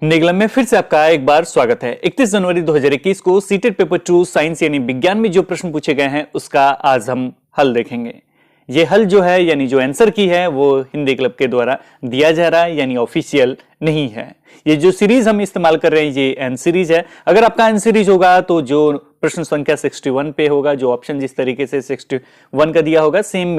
निगलम में फिर से आपका एक बार स्वागत है। 31 जनवरी 2021 को सीटेट पेपर 2 साइंस यानी विज्ञान में जो प्रश्न पूछे गए हैं उसका आज हम हल देखेंगे। ये हल जो है यानी जो आंसर की है वो हिंदी क्लब के द्वारा दिया जा रहा है यानी ऑफिशियल नहीं है। ये जो सीरीज हम इस्तेमाल कर रहे हैं ये एन सीरीज है। अगर आपका एन सीरीज होगा तो जो प्रश्न संख्या 61 पे होगा, जो ऑप्शन जिस तरीके से 61 का दिया होगा सेम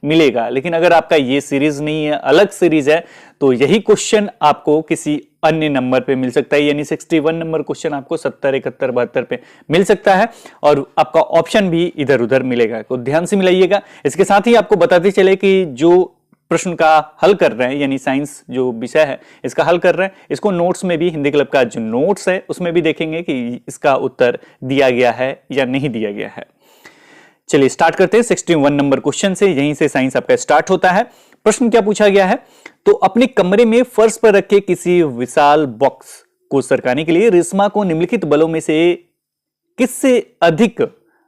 मिलेगा। लेकिन अगर आपका ये सीरीज नहीं है, अलग सीरीज है, तो यही क्वेश्चन आपको किसी अन्य नंबर पे मिल सकता है यानी 61 नंबर क्वेश्चन आपको 70, 71, 72 पे मिल सकता है और आपका ऑप्शन भी इधर उधर मिलेगा। तो ध्यान से मिलाइएगा। इसके साथ ही आपको बताते चले कि जो प्रश्न का हल कर रहे हैं यानी साइंस जो विषय है इसका हल कर रहे हैं, इसको नोट्स में भी हिंदी क्लब का जो नोट्स है उसमें भी देखेंगे कि इसका उत्तर दिया गया है या नहीं दिया गया है। चलिए स्टार्ट करते हैं 61 नंबर क्वेश्चन से। यहीं से साइंस आपका स्टार्ट होता है। प्रश्न क्या पूछा गया है, तो अपने कमरे में फर्श पर रखे किसी विशाल बॉक्स को सरकाने के लिए रेशमा को निम्नलिखित बलों में से किससे अधिक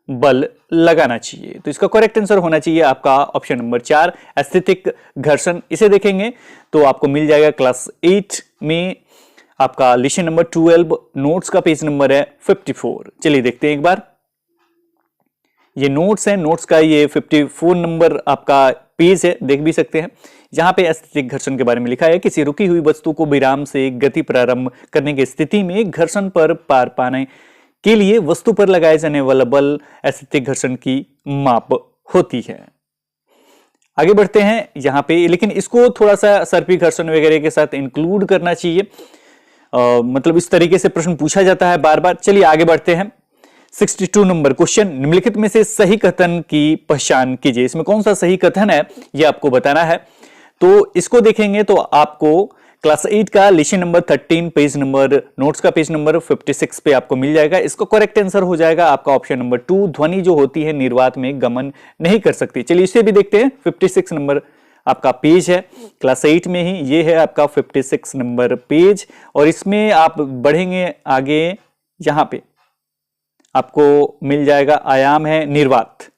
बल लगाना चाहिए। तो इसका करेक्ट आंसर होना चाहिए आपका ऑप्शन नंबर 4 स्थैतिक घर्षण। इसे देखेंगे तो आपको मिल जाएगा क्लास 8 में आपका लेसन नंबर 12, नोट्स का पेज नंबर है 54। चलिए देखते हैं एक बार। ये नोट्स है, नोट्स का ये 54 नंबर आपका पेज है, देख भी सकते हैं। यहां पे स्थैतिक घर्षण के बारे में लिखा है, किसी रुकी हुई वस्तु को विराम से गति प्रारंभ करने की स्थिति में घर्षण पर पार पाने के लिए वस्तु पर लगाए जाने वाला बल स्थैतिक घर्षण की माप होती है। आगे बढ़ते हैं यहां पे, लेकिन इसको थोड़ा सा सर्पी घर्षण वगैरह के साथ इंक्लूड करना चाहिए। मतलब इस तरीके से प्रश्न पूछा जाता है बार बार। चलिए आगे बढ़ते हैं 62 नंबर क्वेश्चन। निम्नलिखित में से सही कथन की पहचान कीजिए। इसमें कौन सा सही कथन है यह आपको बताना है। तो इसको देखेंगे तो आपको क्लास 8 का lesson number 13 page number, notes का पेज नंबर 56 पे आपको मिल जाएगा। इसको करेक्ट आंसर हो जाएगा आपका ऑप्शन नंबर 2, ध्वनि जो होती है निर्वात में गमन नहीं कर सकती। चलिए इसे भी देखते हैं। 56 नंबर आपका पेज है क्लास 8 में ही, ये है आपका 56 नंबर पेज। और इसमें आप बढ़ेंगे आगे, यहां पे आपको मिल जाएगा आयाम है निर्वात।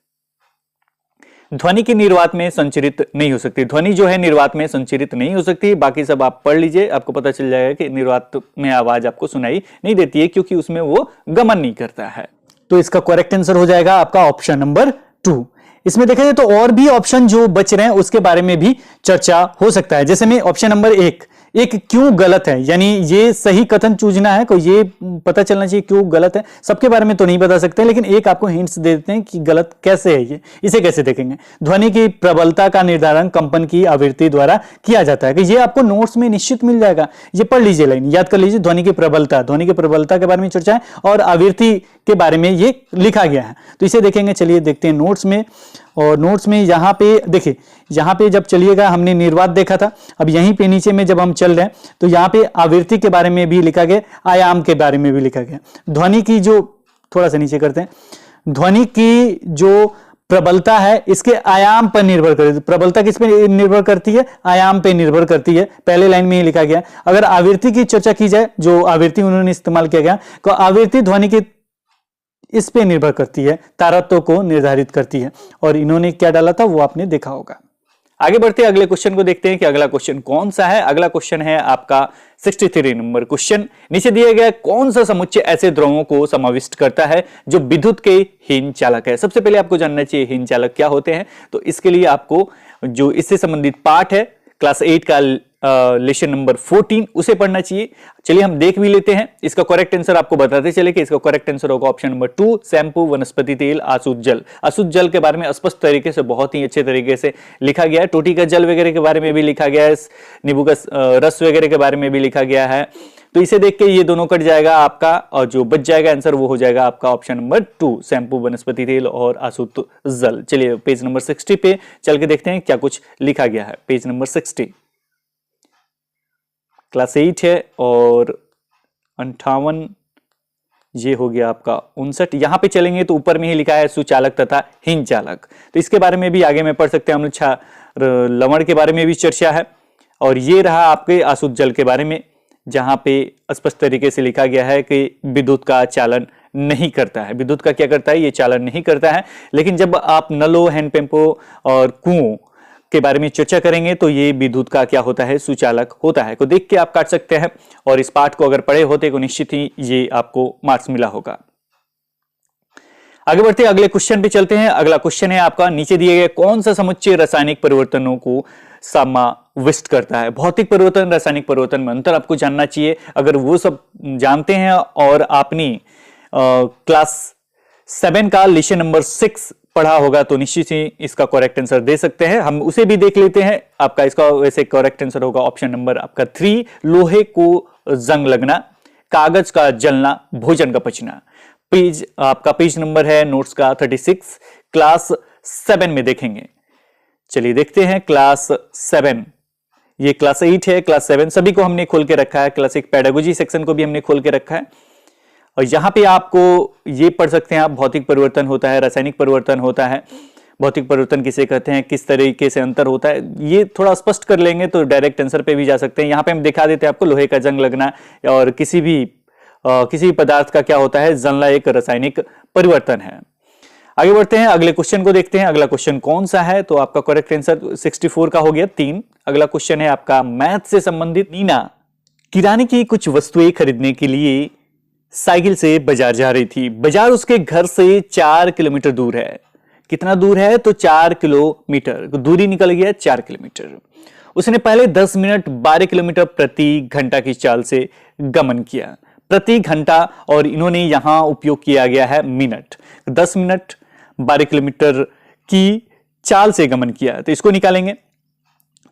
ध्वनि की निर्वात में संचरित नहीं हो सकती। ध्वनि जो है निर्वात में संचरित नहीं हो सकती। बाकी सब आप पढ़ लीजिए, आपको पता चल जाएगा कि निर्वात में आवाज आपको सुनाई नहीं देती है क्योंकि उसमें वो गमन नहीं करता है। तो इसका करेक्ट आंसर हो जाएगा आपका ऑप्शन नंबर 2। इसमें देखा जाए तो और भी ऑप्शन जो बच रहे हैं उसके बारे में भी चर्चा हो सकता है। जैसे में ऑप्शन नंबर 1 क्यों गलत है, यानी ये सही कथन चूजना है, को ये पता चलना चाहिए क्यों गलत है। सबके बारे में तो नहीं बता सकते, लेकिन एक आपको हिंट्स दे देते हैं कि गलत कैसे है ये। इसे कैसे देखेंगे। ध्वनि की प्रबलता का निर्धारण कंपन की आवृत्ति द्वारा किया जाता है, कि ये आपको नोट्स में निश्चित मिल जाएगा। ये पढ़ लीजिए, लाइन याद कर लीजिए। ध्वनि की प्रबलता के बारे में चर्चा है और आवृत्ति के बारे में ये लिखा गया है। तो इसे देखेंगे। चलिए देखते हैं नोट्स में। और नोट्स में यहां पे देखिए, यहां पे जब चलिएगा हमने निर्वात देखा था, अब यहीं पे नीचे में जब हम चल रहे हैं तो यहां पे आवृत्ति के बारे में भी लिखा गया, आयाम के बारे में भी लिखा गया। ध्वनि की जो, थोड़ा सा नीचे करते हैं, ध्वनि की जो प्रबलता है इसके आयाम पर निर्भर करती है। प्रबलता किस पे निर्भर करती है? आयाम पे निर्भर करती है। पहले लाइन में ही लिखा गया। अगर आवृत्ति की चर्चा की जाए, जो आवृत्ति उन्होंने इस्तेमाल किया गया, तो आवृत्ति ध्वनि की इस पे निर्भर करती है, तारत्व को निर्धारित करती है। और इन्होंने क्या डाला था वो आपने देखा होगा। आगे बढ़ते अगले क्वेश्चन को देखते हैं कि अगला क्वेश्चन कौन सा है। अगला क्वेश्चन है आपका 63 नंबर क्वेश्चन। नीचे दिया गया कौन सा समुच्चय ऐसे द्रवों को समाविष्ट करता है जो विद्युत के हीन चालक है। सबसे पहले आपको जानना चाहिए हीन चालक क्या होते हैं। तो इसके लिए आपको जो इससे संबंधित पाठ है क्लास 8 का लेसन नंबर 14 उसे पढ़ना चाहिए। चलिए हम देख भी लेते हैं। इसका करेक्ट आंसर आपको बताते चले कि इसका करेक्ट आंसर होगा ऑप्शन नंबर 2, शैम्पू, वनस्पति तेल, आसुत जल। आसुत जल के बारे में स्पष्ट तरीके से, बहुत ही अच्छे तरीके से लिखा गया है। टोटी का जल वगैरह के बारे में भी लिखा गया है, नींबू का रस वगैरह के बारे में भी लिखा गया है। तो इसे देख के ये दोनों कट जाएगा आपका, और जो बच जाएगा आंसर वो हो जाएगा आपका ऑप्शन नंबर 2, शैम्पू, वनस्पति तेल और आसुत जल। चलिए पेज नंबर 60 पे चल के देखते हैं क्या कुछ लिखा गया है। पेज नंबर 60 क्लास 8 है और 58 ये हो गया आपका 59। यहां पे चलेंगे तो ऊपर में ही लिखा है सुचालक तथा हीन चालक। तो इसके बारे में भी आगे में पढ़ सकते हैं हम लोग। लवण के बारे में भी चर्चा है। और ये रहा आपके आसुत जल के बारे में, जहां पे स्पष्ट तरीके से लिखा गया है कि विद्युत का चालन नहीं करता है। विद्युत का क्या करता है? ये चालन नहीं करता है। लेकिन जब आप नलों, हैंडपंपों और कुओं के बारे में चर्चा करेंगे। तो ये विद्युत का क्या होता है, सुचालक होता है। को देख के आप काट सकते हैं और इस पाठ को अगर पढ़े होते तो निश्चित ही ये आपको मार्क्स मिला होगा। आगे बढ़ते अगले क्वेश्चन पे चलते हैं। अगला क्वेश्चन है आपका, नीचे दिए गए कौन सा समुच्चय रासायनिक परिवर्तनों को समाविष्ट करता है। भौतिक परिवर्तन, रासायनिक परिवर्तन में अंतर आपको जानना चाहिए। अगर वो सब जानते हैं और आपने क्लास 7 का लेसन नंबर 6 पढ़ा होगा तो निश्चित ही इसका करेक्ट आंसर दे सकते हैं। हम उसे भी देख लेते हैं। आपका इसका वैसे करेक्ट आंसर होगा ऑप्शन नंबर आपका 3, लोहे को जंग लगना, कागज का जलना, भोजन का पचना। पेज आपका पेज नंबर है नोट्स का 36, क्लास 7 में देखेंगे। चलिए देखते हैं क्लास 7। ये क्लास 8 है, क्लास 7 सभी को हमने खोल के रखा है। क्लास 1 पेडागोजी सेक्शन को भी हमने खोल के रखा है और यहां पे आपको ये पढ़ सकते हैं आप, भौतिक परिवर्तन होता है, रासायनिक परिवर्तन होता है। भौतिक परिवर्तन किसे कहते हैं, किस तरीके से अंतर होता है, ये थोड़ा स्पष्ट कर लेंगे तो डायरेक्ट आंसर पे भी जा सकते हैं। यहां पे हम दिखा देते हैं आपको, लोहे का जंग लगना और किसी भी पदार्थ का क्या होता है, जलना एक रासायनिक परिवर्तन है। आगे बढ़ते हैं, अगले क्वेश्चन को देखते हैं। अगला क्वेश्चन कौन सा है, तो आपका करेक्ट आंसर 64 का हो गया 3। अगला क्वेश्चन है आपका मैथ से संबंधित। नीना किराने की कुछ वस्तुएं खरीदने के लिए साइकिल से बाजार जा रही थी। बाजार उसके घर से 4 किलोमीटर दूर है। कितना दूर है, तो 4 किलोमीटर दूरी निकल गया 4 किलोमीटर। उसने पहले 10 मिनट 12 किलोमीटर प्रति घंटा की चाल से गमन किया। प्रति घंटा और इन्होंने यहां उपयोग किया गया है मिनट। 10 मिनट 12 किलोमीटर की चाल से गमन किया, तो इसको निकालेंगे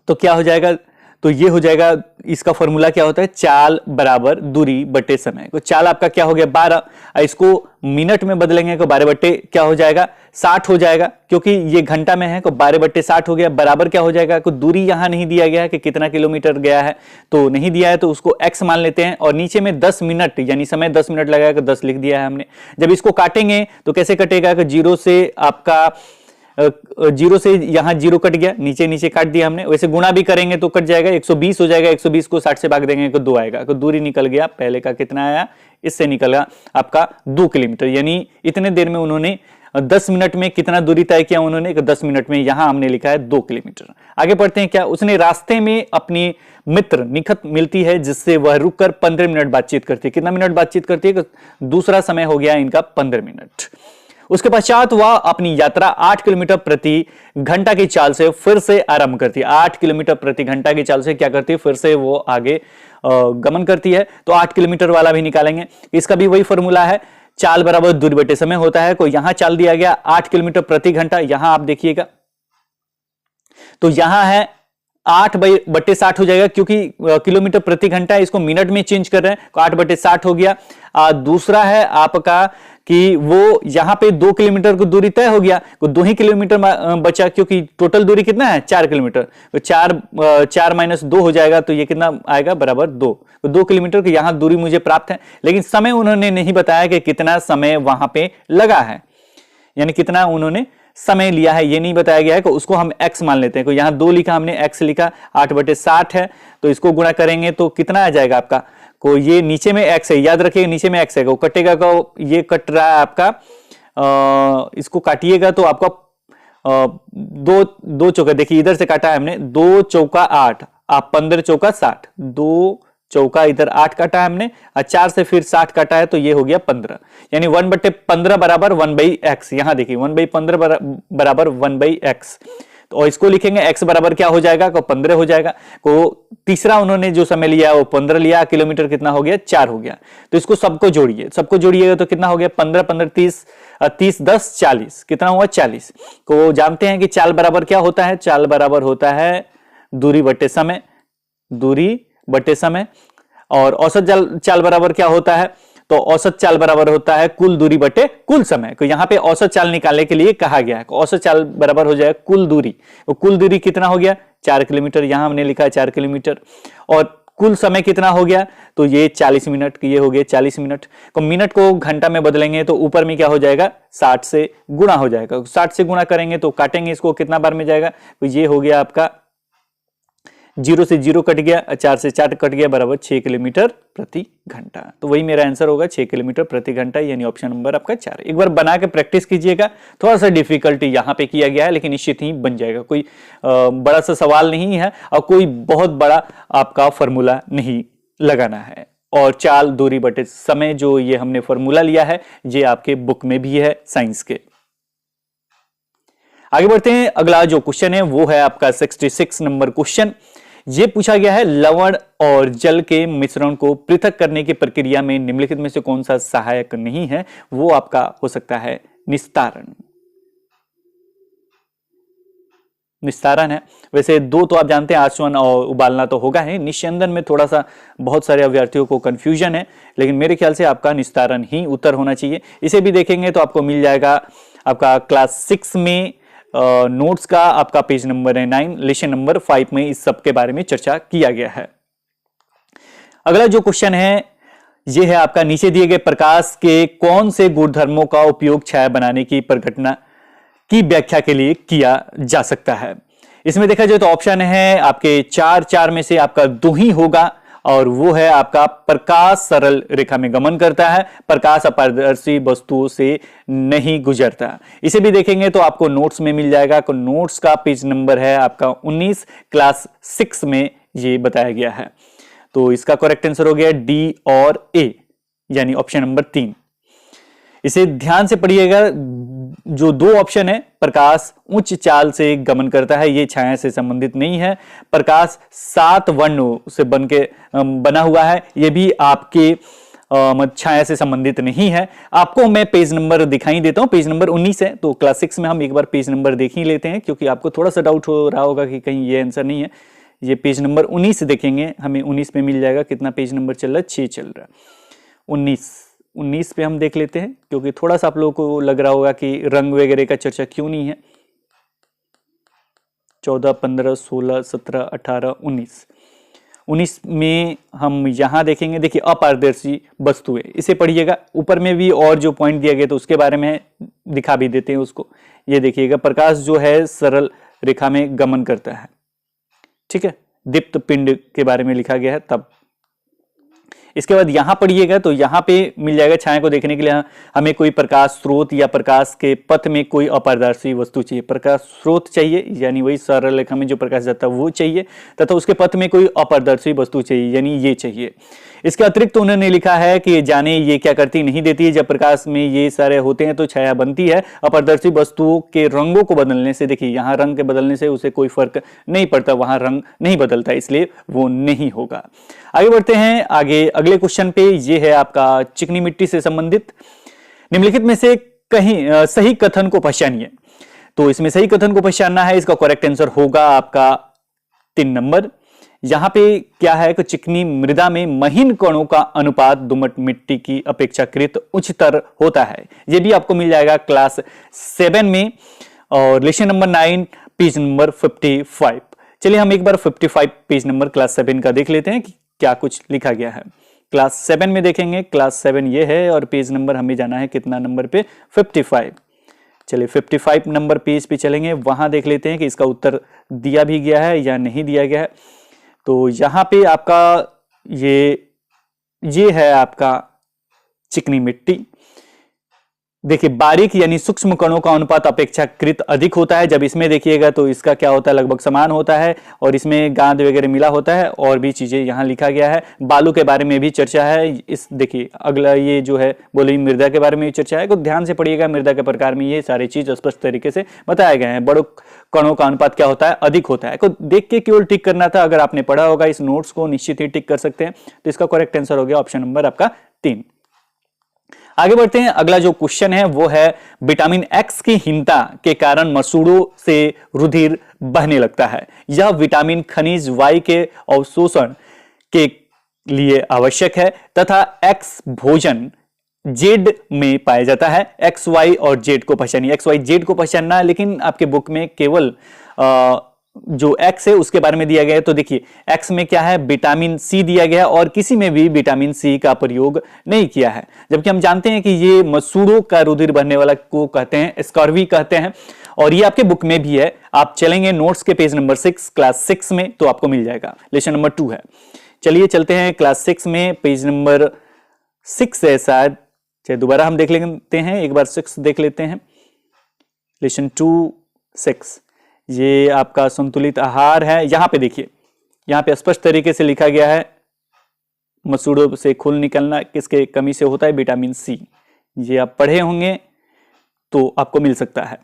तो क्या हो जाएगा, तो ये हो जाएगा, इसका फॉर्मूला क्या होता है, चाल बराबर दूरी बटे समय। तो चाल आपका क्या हो गया 12, इसको मिनट में बदलेंगे तो 12 बटे क्या हो जाएगा 60 हो जाएगा, क्योंकि ये घंटा में है तो 12 बटे 60 हो गया। बराबर क्या हो जाएगा, तो दूरी यहां नहीं दिया गया है कि कितना किलोमीटर गया है, तो नहीं दिया है तो उसको x मान लेते हैं और नीचे में 10 मिनट यानी समय 10 मिनट लगाएगा, 10 लिख दिया है हमने। जब इसको काटेंगे तो कैसे कटेगा, कि 0 से आपका 0 से यहां 0 कट गया, नीचे नीचे काट दिया हमने। वैसे गुणा भी करेंगे तो कट जाएगा, 120 हो जाएगा। 120 को 60 से भाग देंगे तो 2 आएगा। तो दूरी निकल गया, पहले का कितना आया, इससे निकला आपका 2 किलोमीटर। यानी इतने देर में उन्होंने 10 मिनट में कितना दूरी तय किया उन्होंने, 10 मिनट में, यहां हमने लिखा है 2 किलोमीटर। आगे बढ़ते हैं, क्या उसने रास्ते में अपनी मित्र निखत मिलती है जिससे वह रुककर 15 मिनट बातचीत करती है। कितना मिनट बातचीत करती है, दूसरा समय हो गया इनका 15 मिनट। उसके पश्चात वह अपनी यात्रा 8 किलोमीटर प्रति घंटा की चाल से फिर से आरंभ करती है। 8 किलोमीटर प्रति घंटा की चाल से क्या करती है, फिर से वो आगे गमन करती है। तो 8 किलोमीटर वाला भी निकालेंगे, इसका भी वही फॉर्मूला है, चाल बराबर दूरी बटे समय होता है। तो यहां चाल दिया गया 8 किलोमीटर प्रति घंटा, यहां आप देखिएगा तो यहां है 8 बटे 60 हो जाएगा, क्योंकि किलोमीटर प्रति घंटा है, इसको मिनट में चेंज कर रहे हैं तो 8 बटे 60 हो गया। दूसरा है आपका कि वो यहां पे 2 किलोमीटर की दूरी तय हो गया, तो 2 ही किलोमीटर बचा, क्योंकि टोटल दूरी कितना है 4 किलोमीटर। तो 4 माइनस 2 हो जाएगा, तो ये कितना आएगा, बराबर 2। तो 2 किलोमीटर की यहां दूरी मुझे प्राप्त है, लेकिन समय उन्होंने नहीं बताया कि कितना समय वहां पे लगा है, यानी कितना उन्होंने समय लिया है ये नहीं बताया गया है। तो उसको हम x मान लेते हैं। तो यहां 2 लिखा हमने, x लिखा, 8 बटे 60 है, तो इसको गुणा करेंगे तो कितना आ जाएगा आपका, को ये नीचे में x है, याद रखिएगा नीचे में x है, वो कटेगा को ये कट रहा है आपका, इसको काटिएगा तो आपका 2 चौका, देखिए इधर से काटा है हमने, 2 चौका 8, आप 15 चौका 60, 2 चौका इधर 8 काटा है हमने और 4 से फिर 60 काटा है, तो ये हो गया 15, यानी 1/15 बराबर 1/x। यहां देखिए 1/15 बराबर 1/x। तो और इसको लिखेंगे x बराबर क्या हो जाएगा, को 15 हो जाएगा। को तीसरा उन्होंने जो समय लिया वो 15 लिया, किलोमीटर कितना हो गया 4 हो गया। तो इसको सबको जोड़िए, सबको जोड़िएगा तो कितना हो गया 15 15 30 30 10 40, कितना हुआ 40। को जानते हैं कि चाल बराबर क्या होता है, चाल बराबर होता है दूरी बटे समय, दूरी बटे समय। और औसत चाल बराबर क्या होता है, तो औसत चाल बराबर होता है कुल दूरी बटे कुल समय। तो यहां पे औसत चाल निकालने के लिए कहा गया है, औसत चाल बराबर हो जाएगा कुल दूरी। तो कुल दूरी कितना हो गया 4 किलोमीटर, यहां हमने लिखा है 4 किलोमीटर। और कुल समय कितना हो गया, तो ये 40 मिनट, ये हो गया 40 मिनट। तो मिनट को घंटा में बदलेंगे तो ऊपर में क्या हो जाएगा 60 से गुणा हो जाएगा। 60 से गुणा करेंगे तो काटेंगे इसको, कितना बार में जाएगा, तो ये हो गया आपका, 0 से 0 कट गया, 4 से 4 कट गया, बराबर 6 किलोमीटर प्रति घंटा। तो वही मेरा आंसर होगा 6 किलोमीटर प्रति घंटा, यानी ऑप्शन नंबर आपका 4। एक बार बना के प्रैक्टिस कीजिएगा, थोड़ा सा डिफिकल्टी यहाँ पे किया गया है लेकिन निश्चित ही बन जाएगा। कोई बड़ा सा सवाल नहीं है और कोई बहुत बड़ा आपका फॉर्मूला नहीं लगाना है। और चाल, दूरी बटे समय, जो ये हमने फॉर्मूला लिया है, ये आपके बुक में भी है साइंस के। आगे बढ़ते हैं, अगला जो क्वेश्चन है वो है आपका 66 नंबर क्वेश्चन। ये पूछा गया है, लवण और जल के मिश्रण को पृथक करने की प्रक्रिया में निम्नलिखित में से कौन सा सहायक नहीं है? वो आपका हो सकता है निस्तारण। निस्तारण है। वैसे दो तो आप जानते हैं, आचमन और उबालना तो होगा है। निस्यंदन में थोड़ा सा बहुत सारे अभ्यर्थियों को कंफ्यूजन है, लेकिन मेरे ख्याल से आपका निस्तारण ही उत्तर होना चाहिए। इसे भी देखेंगे तो आपको मिल जाएगा आपका क्लास 6 में नोट्स का आपका पेज नंबर है 9, लेसन नंबर 5 में इस सब के बारे में चर्चा किया गया है। अगला जो क्वेश्चन है ये है आपका, नीचे दिए गए प्रकाश के कौन से गुणधर्मों का उपयोग छाया बनाने की प्रघटना की व्याख्या के लिए किया जा सकता है? इसमें देखा जाए तो ऑप्शन है आपके 4 में से आपका 2 ही होगा, और वो है आपका प्रकाश सरल रेखा में गमन करता है, प्रकाश अपारदर्शी वस्तुओं से नहीं गुजरता। इसे भी देखेंगे तो आपको नोट्स में मिल जाएगा। तो नोट्स का पेज नंबर है आपका 19, क्लास 6 में ये बताया गया है। तो इसका करेक्ट आंसर हो गया डी और ए, यानी ऑप्शन नंबर 3। इसे ध्यान से पढ़िएगा, जो 2 ऑप्शन है, प्रकाश उच्च चाल से गमन करता है, ये छाया से संबंधित नहीं है। प्रकाश 7 वर्णों से बना हुआ है, ये भी आपके छाया से संबंधित नहीं है। आपको मैं पेज नंबर दिखाई देता हूं, पेज नंबर 19 है। तो क्लास 6 में हम एक बार पेज नंबर देख ही लेते हैं, क्योंकि आपको थोड़ा सा डाउट हो रहा होगा कि कहीं ये आंसर नहीं है। ये पेज नंबर 19 देखेंगे, हमें 19 पे मिल जाएगा। कितना पेज नंबर चल रहा है? 6 चल रहा है। 19 पे हम देख लेते हैं, क्योंकि थोड़ा सा आप लोगों को लग रहा होगा कि रंग वगैरह का चर्चा क्यों नहीं है। 14, 15, 16, 17, 18, 19 में हम यहां देखेंगे। देखिए, अपारदर्शी वस्तुएं, इसे पढ़िएगा। ऊपर में भी और जो पॉइंट दिया गया तो उसके बारे में दिखा भी देते हैं उसको। ये देखिएगा, प्रकाश जो है सरल रेखा में गमन करता है, ठीक है। दीप्त पिंड के बारे में लिखा गया है तब। इसके बाद यहां पढ़िएगा तो यहां पे मिल जाएगा, छाया को देखने के लिए हमें कोई प्रकाश स्रोत या प्रकाश के पथ में कोई अपारदर्शी वस्तु चाहिए। प्रकाश स्रोत चाहिए, यानी वही सरल रेखा में जो प्रकाश जाता है वो चाहिए, तथा उसके पथ में कोई अपारदर्शी वस्तु चाहिए, यानी ये चाहिए। इसके अतिरिक्त तो उन्होंने लिखा है कि जाने ये क्या करती, नहीं देती है। जब प्रकाश में ये सारे होते हैं तो छाया बनती है। अपारदर्शी वस्तुओं के रंगों को बदलने से, देखिए यहां रंग के बदलने से उसे कोई फर्क नहीं पड़ता, वहां रंग नहीं बदलता, इसलिए वो नहीं होगा। आगे बढ़ते हैं, आगे अगले क्वेश्चन पे। ये है आपका चिकनी मिट्टी से संबंधित। निम्नलिखित में से कहीं सही कथन को पहचानिए। तो इसमें सही कथन को पहचानना है, इसका करेक्ट आंसर होगा आपका 3 नंबर। यहां पे क्या है कि चिकनी मृदा में महीन कणों का अनुपात दोमट मिट्टी की अपेक्षाकृत उच्चतर होता है। यह भी आपको मिल जाएगा क्लास 7 में, और लेसन नंबर 9, पेज नंबर 55। चलिए हम एक बार 55 पेज नंबर क्लास 7 का देख लेते हैं कि क्या कुछ लिखा गया है। क्लास 7 में देखेंगे, क्लास 7 ये है, और पेज नंबर हमें जाना है कितना नंबर पे? 55। चलिए 55 नंबर पेज पे चलेंगे, वहां देख लेते हैं कि इसका उत्तर दिया भी गया है या नहीं दिया गया है। तो यहां पे आपका ये है आपका चिकनी मिट्टी। देखिए, बारीक यानी सूक्ष्म कणों का अनुपात अपेक्षाकृत अधिक होता है। जब इसमें देखिएगा तो इसका क्या होता है, लगभग समान होता है, और इसमें गांध वगैरह मिला होता है, और भी चीजें यहां लिखा गया है। बालू के बारे में भी चर्चा है। इस देखिए अगला ये जो है बोली मृदा के बारे में भी चर्चा है। तो ध्यान से पढ़िएगा, मृदा के प्रकार में ये सारी चीज स्पष्ट तरीके से बताए गए हैं। बड़ों कणों का अनुपात क्या होता है? अधिक होता है। तो देख के केवल टिक करना था। अगर आपने पढ़ा होगा इस नोट्स को, निश्चित ही टिक कर सकते हैं। तो इसका करेक्ट आंसर हो गया ऑप्शन नंबर आपका 3। आगे बढ़ते हैं, अगला जो क्वेश्चन है वो है, विटामिन एक्स की हीनता के कारण मसूड़ों से रुधिर बहने लगता है। यह विटामिन खनिज वाई के अवशोषण के लिए आवश्यक है, तथा एक्स भोजन जेड में पाया जाता है। एक्स वाई और जेड को पहचानिए। एक्स वाई जेड को पहचानना है, लेकिन आपके बुक में केवल जो एक्स है उसके बारे में दिया गया है। तो देखिए, एक्स में क्या है? विटामिन सी दिया गया है, और किसी में भी विटामिन सी का प्रयोग नहीं किया है। जबकि हम जानते हैं कि ये मसूड़ों का रुधिर बहने वाला को कहते हैं, स्कर्वी कहते हैं, और ये आपके बुक में भी है, आप चलेंगे नोट्स के पेज नंबर 6 क्लास 6 में तो आपको मिल जाएगा। लेसन नंबर 2 है। चलिए चलते हैं क्लास 6 में, पेज नंबर 6 है शायद, चलिए दोबारा हम देख लेते हैं, एक बार 6 देख लेते हैं। लेसन 2 6, ये आपका संतुलित आहार है। यहां पे देखिए, यहां पे स्पष्ट तरीके से लिखा गया है मसूड़ों से खून निकलना किसके कमी से होता है, विटामिन सी। ये आप पढ़े होंगे तो आपको मिल सकता है।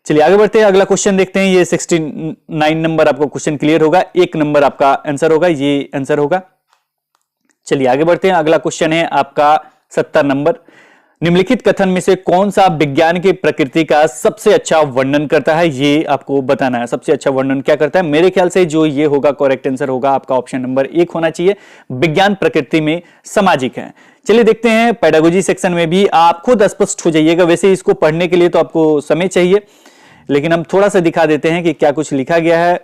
चलिए आगे बढ़ते हैं, अगला क्वेश्चन देखते हैं। ये 69 नंबर आपको क्वेश्चन क्लियर होगा, 1 नंबर आपका आंसर होगा, ये आंसर होगा। चलिए आगे बढ़ते हैं, अगला क्वेश्चन है आपका 70 नंबर। निम्नलिखित कथन में से कौन सा विज्ञान की प्रकृति का सबसे अच्छा वर्णन करता है, ये आपको बताना है। सबसे अच्छा वर्णन क्या करता है? मेरे ख्याल से जो ये होगा करेक्ट आंसर होगा आपका ऑप्शन नंबर 1 होना चाहिए, विज्ञान प्रकृति में सामाजिक है। चलिए देखते हैं पेडागोजी सेक्शन में भी, आप खुद स्पष्ट हो जाइएगा। वैसे इसको पढ़ने के लिए तो आपको समय चाहिए, लेकिन हम थोड़ा सा दिखा देते हैं कि क्या कुछ लिखा गया है।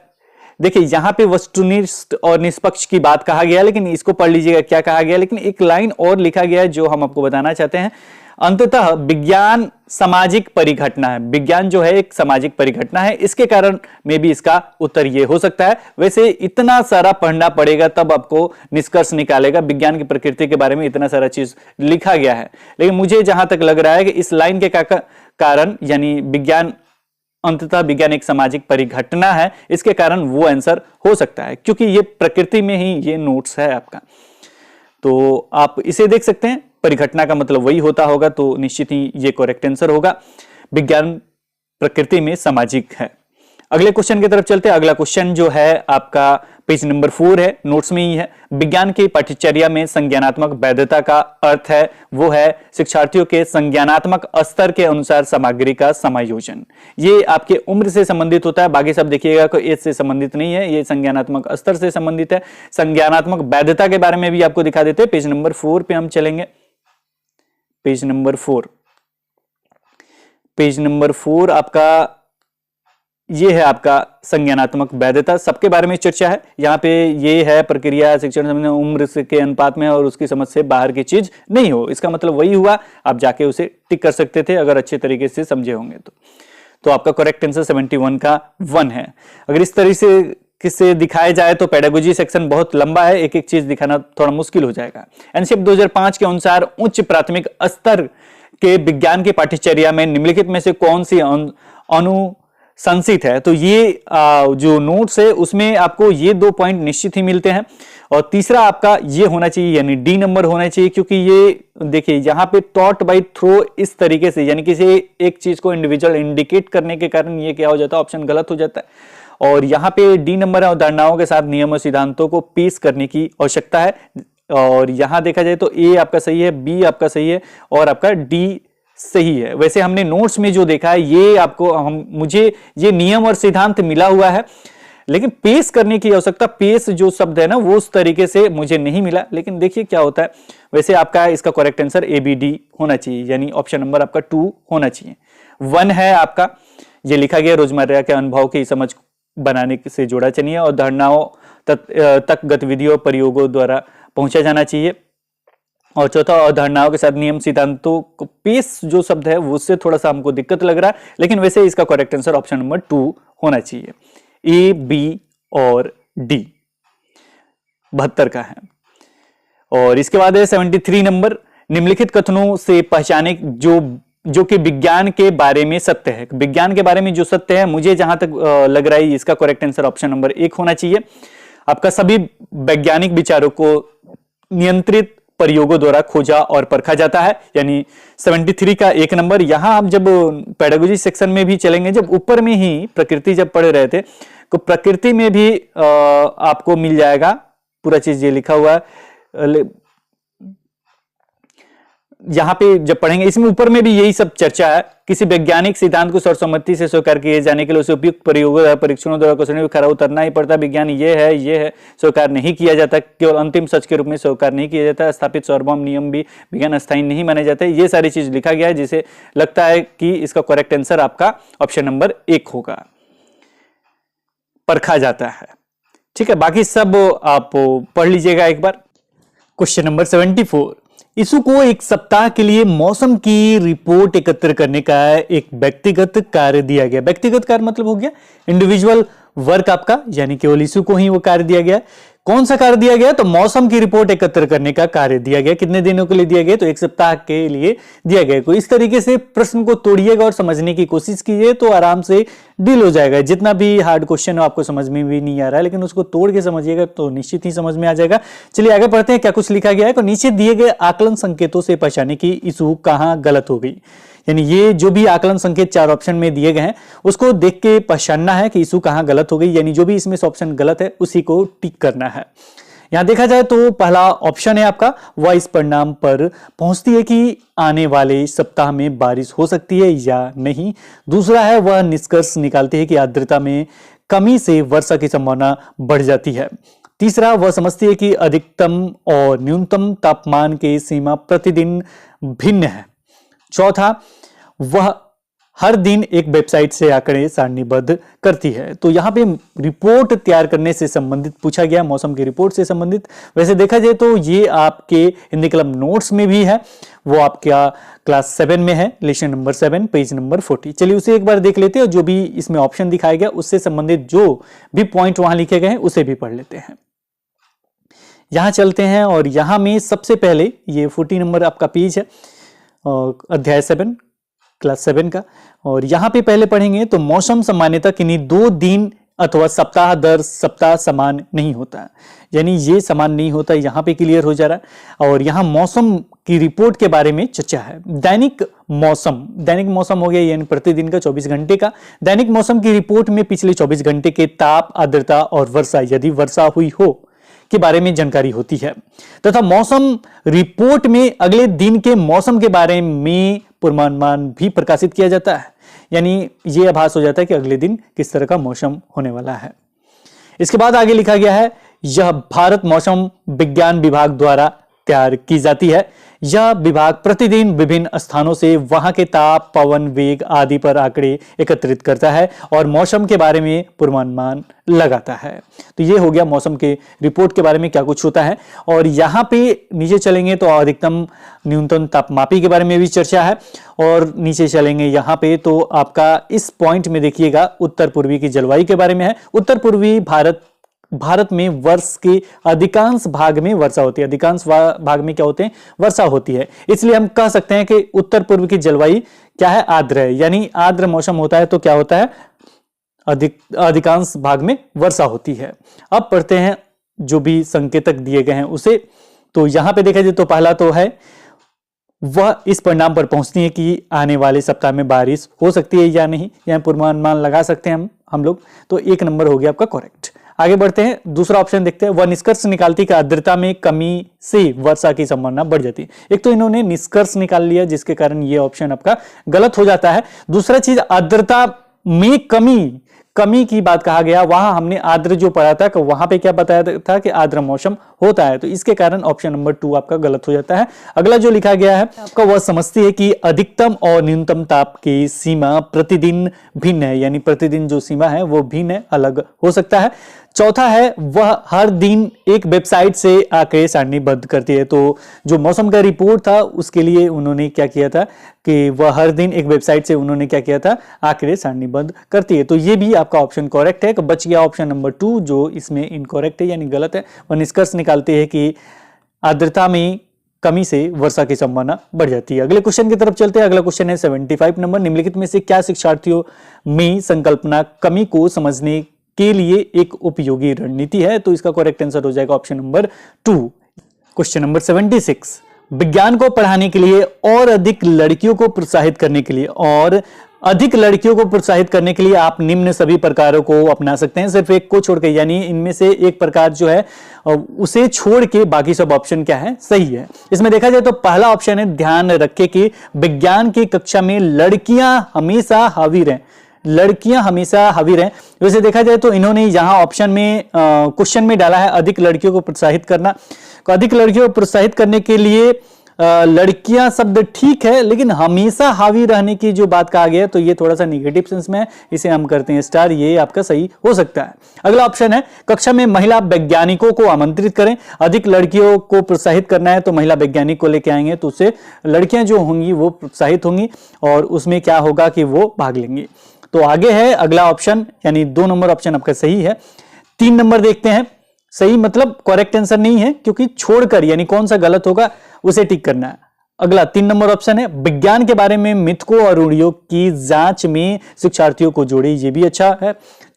देखिए यहां पे वस्तुनिष्ठ और निष्पक्ष की बात कहा गया, लेकिन इसको पढ़ लीजिएगा क्या कहा गया। लेकिन एक लाइन और लिखा गया है जो हम आपको बताना चाहते हैं। अंततः विज्ञान सामाजिक परिघटना है। विज्ञान जो है एक सामाजिक परिघटना है, इसके कारण में भी इसका उत्तर ये हो सकता है। वैसे इतना सारा पढ़ना पड़ेगा तब आपको निष्कर्ष निकालेगा, विज्ञान की प्रकृति के बारे में इतना सारा चीज लिखा गया है। लेकिन मुझे जहां तक लग रहा है कि इस लाइन के कारण, यानी विज्ञान अंततः विज्ञान एक सामाजिक परिघटना है, इसके कारण वो आंसर हो सकता है, क्योंकि ये प्रकृति में ही ये नोट्स है आपका। तो आप इसे देख सकते हैं, परिघटना का मतलब वही होता होगा, तो निश्चित ही ये करेक्ट आंसर होगा, विज्ञान प्रकृति में सामाजिक है। अगले क्वेश्चन की तरफ चलते हैं। अगला क्वेश्चन जो है आपका पेज नंबर 4 है, नोट्स में ही है। विज्ञान की पाठ्यचर्या में संज्ञानात्मक वैधता का अर्थ है, वो है शिक्षार्थियों के संज्ञानात्मक स्तर के अनुसार सामग्री का समायोजन। ये आपके उम्र से संबंधित होता है, बाकी सब देखिएगा कोई एज से संबंधित नहीं है, ये संज्ञानात्मक स्तर से संबंधित है। संज्ञानात्मक वैधता के बारे में भी आपको दिखा देते हैं। पेज नंबर 4 पे हम चलेंगे। पेज नंबर 4, पेज नंबर 4 आपका ये है आपका संज्ञानात्मक वैधता, सबके बारे में चर्चा है। यहाँ पे ये है प्रक्रिया शिक्षण उम्र के अनुपात में और उसकी समझ से बाहर की चीज नहीं हो, इसका मतलब वही हुआ। आप जाके उसे टिक कर सकते थे अगर अच्छे तरीके से समझे होंगे तो आपका करेक्ट आंसर 71 का 1 है। अगर इस तरह से किससे दिखाया जाए तो पेडागोजी सेक्शन बहुत लंबा है, एक एक चीज दिखाना थोड़ा मुश्किल हो जाएगा। एनसीईआरटी 2005 के अनुसार उच्च प्राथमिक स्तर के विज्ञान की पाठ्यचर्या में निम्नलिखित में से कौन सी अनुशंसित है? तो ये जो नोट्स है उसमें आपको ये 2 पॉइंट निश्चित ही मिलते हैं, और तीसरा आपका ये होना चाहिए, यानी डी नंबर होना चाहिए, क्योंकि ये देखिए यहाँ पे टॉट बाय थ्रो इस तरीके से, यानी किसी एक चीज को इंडिविजुअल इंडिकेट करने के कारण ये क्या हो जाता है, ऑप्शन गलत हो जाता है। और यहाँ पे डी नंबर है, अवधारणाओं के साथ नियम और सिद्धांतों को पेश करने की आवश्यकता है। और यहां देखा जाए तो ए आपका सही है, बी आपका सही है और आपका डी सही है। वैसे हमने नोट्स में जो देखा है ये आपको मुझे ये नियम और सिद्धांत मिला हुआ है, लेकिन पेश करने की आवश्यकता, पेश जो शब्द है ना वो उस तरीके से मुझे नहीं मिला। लेकिन देखिए क्या होता है। वैसे आपका इसका करेक्ट आंसर ABD होना चाहिए, यानी ऑप्शन नंबर आपका 2 होना चाहिए। 1 है आपका, ये लिखा गया रोजमर्रा के अनुभव की समझ बनाने से जोड़ा चाहिए और धारणाओं तक गतिविधियों प्रयोगों द्वारा पहुंचा जाना चाहिए। और चौथा, अवधारणाओं के साथ नियम सिद्धांतों को पेश जो शब्द है वो उससे थोड़ा सा हमको दिक्कत लग रहा है, लेकिन वैसे इसका करेक्ट आंसर ऑप्शन नंबर 2 होना चाहिए। A, B और D 72 का है। और इसके बाद है 73 नंबर। निम्नलिखित कथनों से पहचाने जो कि विज्ञान के बारे में सत्य है। विज्ञान के बारे में जो सत्य है, मुझे जहां तक लग रहा है इसका करेक्ट आंसर ऑप्शन नंबर 1 होना चाहिए। आपका सभी वैज्ञानिक विचारों को नियंत्रित प्रयोगों द्वारा खोजा और परखा जाता है, यानी 73 का 1 नंबर। यहां आप जब पेडागोजी सेक्शन में भी चलेंगे, जब ऊपर में ही प्रकृति जब पढ़ रहे थे तो प्रकृति में भी आपको मिल जाएगा पूरा चीज ये लिखा हुआ है। यहां पे जब पढ़ेंगे इसमें ऊपर में भी यही सब चर्चा है। किसी वैज्ञानिक सिद्धांत को सर्वसम्मति से स्वीकार किए जाने के लिए उसे उपयुक्त प्रयोगों परीक्षणों द्वारा क्वेश्चन खरा उतरना ही पड़ता। विज्ञान ये है स्वीकार नहीं किया जाता, केवल अंतिम सच के रूप में स्वीकार नहीं किया जाता। स्थापित सार्वभौम नियम भी विज्ञान अस्थायी नहीं माने जाते। ये सारी चीज लिखा गया है, जिसे लगता है कि इसका करेक्ट आंसर आपका ऑप्शन नंबर 1 होगा, परखा जाता है। ठीक है, बाकी सब आप पढ़ लीजिएगा एक बार। क्वेश्चन नंबर 74, ईसु को एक सप्ताह के लिए मौसम की रिपोर्ट एकत्र करने का एक व्यक्तिगत कार्य दिया गया। व्यक्तिगत कार्य मतलब हो गया इंडिविजुअल वर्क आपका, यानी केवल ईसु को ही वो कार्य दिया गया। कौन सा कार्य दिया गया? तो मौसम की रिपोर्ट एकत्र करने का कार्य दिया गया। कितने दिनों के लिए दिया गया? तो एक सप्ताह के लिए दिया गया। तो इस तरीके से प्रश्न को तोड़िएगा और समझने की कोशिश कीजिए तो आराम से डील हो जाएगा। जितना भी हार्ड क्वेश्चन हो आपको समझ में भी नहीं आ रहा है, लेकिन उसको तोड़ के समझिएगा तो निश्चित ही समझ में आ जाएगा। चलिए आगे बढ़ते हैं, क्या कुछ लिखा गया है। तो नीचे दिए गए आकलन संकेतों से पहचाने की ईसु कहां गलत हो गई। यानी ये जो भी आकलन संकेत 4 ऑप्शन में दिए गए हैं उसको देख के पहचानना है कि ईसु कहां गलत हो गई, यानी जो भी इसमें से ऑप्शन गलत है उसी को टिक करना है। यहां देखा जाए तो पहला ऑप्शन है आपका, वह इस परिणाम पर पहुंचती है कि आने वाले सप्ताह में बारिश हो सकती है या नहीं। दूसरा है, वह निष्कर्ष निकालती है कि आर्द्रता में कमी से वर्षा की संभावना बढ़ जाती है। तीसरा, वह समझती है कि अधिकतम और न्यूनतम तापमान की सीमा प्रतिदिन भिन्न है। चौथा, वह हर दिन एक वेबसाइट से आंकड़े सारणीबद्ध करती है। तो यहां पे रिपोर्ट तैयार करने से संबंधित पूछा गया, मौसम की रिपोर्ट से संबंधित। वैसे देखा जाए तो ये आपके हिंदी क्लब नोट्स में भी है, वो आपका क्लास 7 में है, लेसन नंबर 7 पेज नंबर 40। चलिए उसे एक बार देख लेते हैं और जो भी इसमें ऑप्शन दिखाया गया उससे संबंधित जो भी पॉइंट वहां लिखे गए हैं उसे भी पढ़ लेते हैं। यहां चलते हैं और यहां में सबसे पहले ये 40 नंबर आपका पेज है, अध्याय 7 क्लास 7 का। और यहां पे पहले पढ़ेंगे तो मौसम सामान्यतः किन्हीं 2 दिन अथवा सप्ताह दर सप्ताह समान नहीं होता, यानी ये समान नहीं होता, यहां पे क्लियर हो जा रहा है। और यहां मौसम की रिपोर्ट के बारे में चर्चा है। दैनिक मौसम हो गया यानी प्रतिदिन का 24 घंटे का। दैनिक मौसम की रिपोर्ट में पिछले 24 घंटे के ताप, आर्द्रता और वर्षा, यदि वर्षा हुई हो, के बारे में जानकारी होती है तथा मौसम रिपोर्ट में अगले दिन के मौसम के बारे में पूर्वानुमान भी प्रकाशित किया जाता है, यानी यह आभास हो जाता है कि अगले दिन किस तरह का मौसम होने वाला है। इसके बाद आगे लिखा गया है, यह भारत मौसम विज्ञान विभाग द्वारा तैयार की जाती है। यह विभाग प्रतिदिन विभिन्न स्थानों से वहां के ताप, पवन वेग आदि पर आंकड़े एकत्रित करता है और मौसम के बारे में पूर्वानुमान लगाता है। तो ये हो गया मौसम के रिपोर्ट के बारे में क्या कुछ होता है। और यहाँ पे नीचे चलेंगे तो अधिकतम न्यूनतम तापमापी के बारे में भी चर्चा है। और नीचे चलेंगे यहाँ पे तो आपका इस पॉइंट में देखिएगा उत्तर पूर्वी की जलवायु के बारे में है। उत्तर पूर्वी भारत में वर्ष के अधिकांश भाग में वर्षा होती है। अधिकांश भाग में क्या होते हैं? वर्षा होती है। इसलिए हम कह सकते हैं कि उत्तर पूर्व की जलवायु क्या है? आर्द्र है, यानी आर्द्र मौसम होता है तो क्या होता है? अधिकांश भाग में वर्षा होती है। अब पढ़ते हैं जो भी संकेतक दिए गए हैं उसे। तो यहां पे देखा जाए तो पहला तो है, वह इस परिणाम पर पहुंचती है कि आने वाले सप्ताह में बारिश हो सकती है या नहीं, यहां पूर्वानुमान लगा सकते हैं हम लोग। तो 1 नंबर हो गया आपका करेक्ट। आगे बढ़ते हैं, दूसरा ऑप्शन देखते हैं, वह निष्कर्ष निकालती कि आर्द्रता में कमी से वर्षा की संभावना बढ़ जाती है। एक तो इन्होंने निष्कर्ष निकाल लिया जिसके कारण यह ऑप्शन आपका गलत हो जाता है। दूसरा चीज, आर्द्रता में कमी की बात कहा गया, वहां हमने आर्द्र जो पढ़ा था वहां पे क्या बताया था कि आर्द्र मौसम होता है, तो इसके कारण ऑप्शन नंबर 2 आपका गलत हो जाता है। अगला जो लिखा गया है आपका, वह समझती है कि अधिकतम और न्यूनतम ताप की सीमा प्रतिदिन भिन्न है, यानी प्रतिदिन जो सीमा है वो भिन्न है, अलग हो सकता है। चौथा है, वह हर दिन एक वेबसाइट से आंकड़े सारणीबद्ध करती है। तो जो मौसम का रिपोर्ट था उसके लिए उन्होंने क्या किया था कि वह हर दिन एक वेबसाइट से उन्होंने क्या किया था? आंकड़े सारणीबद्ध करती है। तो ये भी आपका ऑप्शन करेक्ट है। बच गया ऑप्शन नंबर 2 जो इसमें इनकरेक्ट है यानी गलत है। वह निष्कर्ष निकालते हैं कि आर्द्रता में कमी से वर्षा की संभावना बढ़ जाती है। अगले क्वेश्चन की तरफ चलते हैं। अगला क्वेश्चन है 75 नंबर, निम्नलिखित में से क्या शिक्षार्थियों में संकल्पना कमी को समझने के लिए एक उपयोगी रणनीति है? तो इसका करेक्ट आंसर हो जाएगा ऑप्शन नंबर 2। क्वेश्चन नंबर 76, विज्ञान को पढ़ाने के लिए और अधिक लड़कियों को प्रोत्साहित करने के लिए आप निम्न सभी प्रकारों को अपना सकते हैं, सिर्फ एक को छोड़कर, यानी इनमें से एक प्रकार जो है उसे छोड़ के बाकी सब ऑप्शन क्या है? सही है। इसमें देखा जाए तो पहला ऑप्शन है, ध्यान रखें कि विज्ञान की कक्षा में लड़कियां हमेशा हावी रहें। वैसे देखा जाए तो इन्होंने यहां ऑप्शन में क्वेश्चन में डाला है अधिक लड़कियों को प्रोत्साहित करना। तो अधिक लड़कियों को प्रोत्साहित करने के लिए लड़कियां शब्द ठीक है, लेकिन हमेशा हावी रहने की जो बात कहा गया है तो ये थोड़ा सा निगेटिव सेंस में है, इसे हम करते हैं स्टार, ये आपका सही हो सकता है। अगला ऑप्शन है कक्षा में महिला वैज्ञानिकों को आमंत्रित करें। अधिक लड़कियों को प्रोत्साहित करना है तो महिला वैज्ञानिक को लेकर आएंगे, तो उससे लड़कियां जो होंगी वो प्रोत्साहित होंगी और उसमें क्या होगा कि वो भाग लेंगी। तो आगे है अगला ऑप्शन, यानी 2 नंबर ऑप्शन आपका सही है। 3 नंबर देखते हैं, सही मतलब करेक्ट आंसर नहीं है, क्योंकि छोड़कर यानी कौन सा गलत होगा उसे टिक करना है। अगला 3 नंबर ऑप्शन है विज्ञान के बारे में मिथकों और रूढ़ियों की जांच में शिक्षार्थियों को जोड़े, ये भी अच्छा है।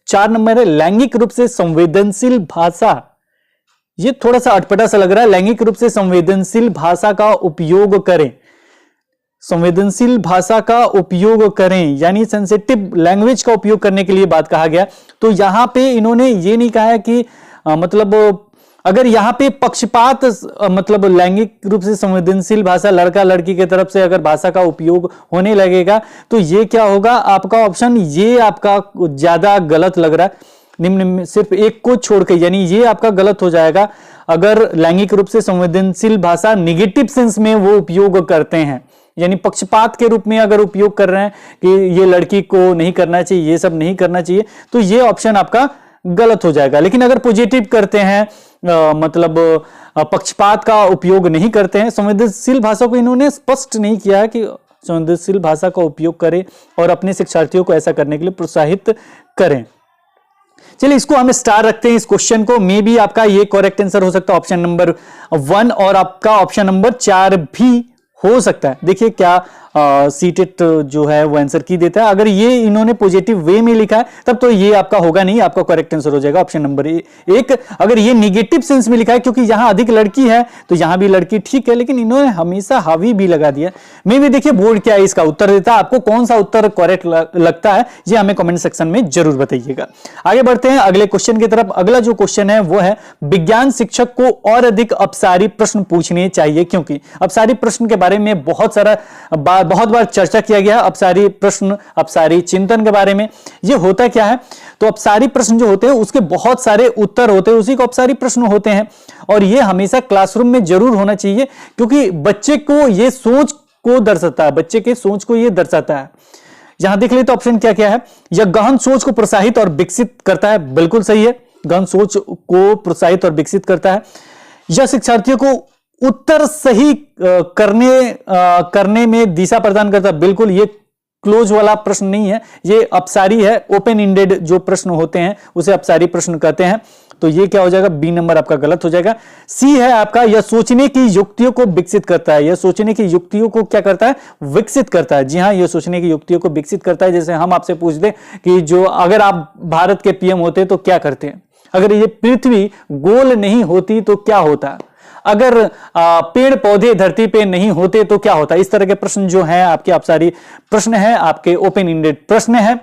4 नंबर है लैंगिक रूप से संवेदनशील भाषा, ये थोड़ा सा अटपटा सा लग रहा है। लैंगिक रूप से संवेदनशील भाषा का उपयोग करें, संवेदनशील भाषा का उपयोग करें यानी सेंसिटिव लैंग्वेज का उपयोग करने के लिए बात कहा गया। तो यहां पे इन्होंने ये नहीं कहा है कि मतलब अगर यहां पे पक्षपात मतलब लैंगिक रूप से संवेदनशील भाषा लड़का लड़की की तरफ से अगर भाषा का उपयोग होने लगेगा तो ये क्या होगा, आपका ऑप्शन ये आपका ज्यादा गलत लग रहा है। निम्न में सिर्फ एक को छोड़कर, यानी ये आपका गलत हो जाएगा अगर लैंगिक रूप से संवेदनशील भाषा निगेटिव सेंस में वो उपयोग करते हैं, यानी पक्षपात के रूप में अगर उपयोग कर रहे हैं कि ये लड़की को नहीं करना चाहिए, ये सब नहीं करना चाहिए, तो ये ऑप्शन आपका गलत हो जाएगा। लेकिन अगर पॉजिटिव करते हैं मतलब पक्षपात का उपयोग नहीं करते हैं, संवेदनशील भाषा को इन्होंने स्पष्ट नहीं किया है कि संवेदनशील भाषा का उपयोग करें और अपने शिक्षार्थियों को ऐसा करने के लिए प्रोत्साहित करें। चलिए इसको हम स्टार रखते हैं इस क्वेश्चन को, मे भी आपका ये करेक्ट आंसर हो सकता है ऑप्शन नंबर 1 और आपका ऑप्शन नंबर 4 भी हो सकता है। देखिए क्या सीटेट जो है वो आंसर की देता है। अगर ये इन्होंने पॉजिटिव वे में लिखा है तब तो ये आपका होगा नहीं, आपका करेक्ट आंसर हो जाएगा ऑप्शन नंबर 1। अगर ये निगेटिव सेंस में लिखा है क्योंकि यहां अधिक लड़की है तो यहां भी लड़की ठीक है, लेकिन इन्होंने हमेशा हावी भी लगा दिया। मैं भी देखिए बोर्ड क्या है इसका उत्तर देता है, आपको कौन सा उत्तर करेक्ट लगता है ये हमें कमेंट सेक्शन में जरूर बताइएगा। आगे बढ़ते हैं अगले क्वेश्चन की तरफ। अगला जो क्वेश्चन है वो है विज्ञान शिक्षक को और अधिक अपसारी प्रश्न पूछने चाहिए, क्योंकि अपसारी प्रश्न के बारे में बहुत बार चर्चा किया गया। अपसारी प्रश्न, अपसारी चिंतन के बारे में ये होता क्या है, तो अपसारी प्रश्न जो होते हैं उसके बहुत सारे उत्तर होते हैं, उसी को अपसारी प्रश्न होते हैं और ये हमेशा क्लासरूम में जरूर होना चाहिए क्योंकि बच्चे को ये सोच को दर्शाता है, बच्चे के सोच को ये दर्शाता है। यहां देख लेते ऑप्शन क्या क्या है। यह गहन सोच को प्रोत्साहित और विकसित करता है, बिल्कुल सही है, गहन सोच को प्रोत्साहित और विकसित करता है। यह शिक्षार्थियों को उत्तर सही करने में दिशा प्रदान करता है, बिल्कुल ये क्लोज वाला प्रश्न नहीं है, ये अपसारी है। ओपन इंडेड जो प्रश्न होते हैं उसे अपसारी प्रश्न कहते हैं। तो ये क्या हो जाएगा, बी नंबर आपका गलत हो जाएगा। सी है आपका यह सोचने की युक्तियों को विकसित करता है। यह सोचने की युक्तियों को क्या करता है, विकसित करता है। जी हाँ, यह सोचने की युक्तियों को विकसित करता है। जैसे हम आपसे पूछ दें कि जो अगर आप भारत के पीएम होते तो क्या करते हैं, अगर ये पृथ्वी गोल नहीं होती तो क्या होता, अगर पेड़ पौधे धरती पे नहीं होते तो क्या होता। इस तरह के प्रश्न जो हैं आपके अपसारी प्रश्न है, आपके ओपन इंडेड प्रश्न है।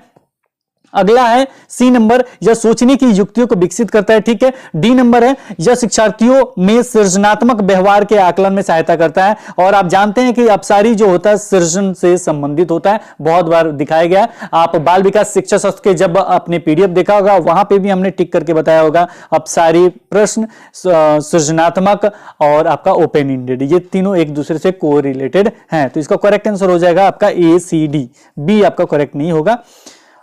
अगला है सी नंबर, यह सोचने की युक्तियों को विकसित करता है, ठीक है। डी नंबर है यह शिक्षार्थियों में सृजनात्मक व्यवहार के आकलन में सहायता करता है। और आप जानते हैं कि अपसारी जो होता है सृजन से संबंधित होता है, बहुत बार दिखाया गया। आप बाल विकास शिक्षा शास्त्र के जब आपने पीडीएफ देखा होगा वहां पे भी हमने टिक करके बताया होगा अपसारी प्रश्न, सृजनात्मक और आपका ओपन इंडेड, ये तीनों एक दूसरे से कोरिलेटेड हैं। तो इसका करेक्ट आंसर हो जाएगा आपका ए सी डी, बी आपका करेक्ट नहीं होगा।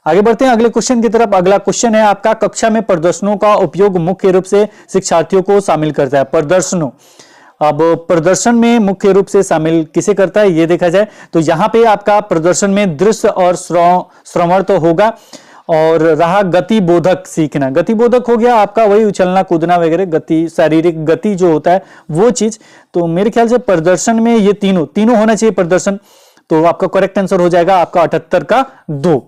आगे बढ़ते हैं अगले क्वेश्चन की तरफ। अगला क्वेश्चन है आपका कक्षा में प्रदर्शनों का उपयोग मुख्य रूप से शिक्षार्थियों को शामिल करता है। प्रदर्शनों, अब प्रदर्शन में मुख्य रूप से शामिल किसे करता है ये देखा जाए तो यहां पे आपका प्रदर्शन में दृश्य और श्रवण तो होगा और रहा गतिबोधक सीखना। गतिबोधक हो गया आपका वही उछलना कूदना वगैरह, गति, शारीरिक गति जो होता है वो चीज। तो मेरे ख्याल से प्रदर्शन में ये तीनों होना चाहिए प्रदर्शन। तो आपका करेक्ट आंसर हो जाएगा आपका 78 का 2।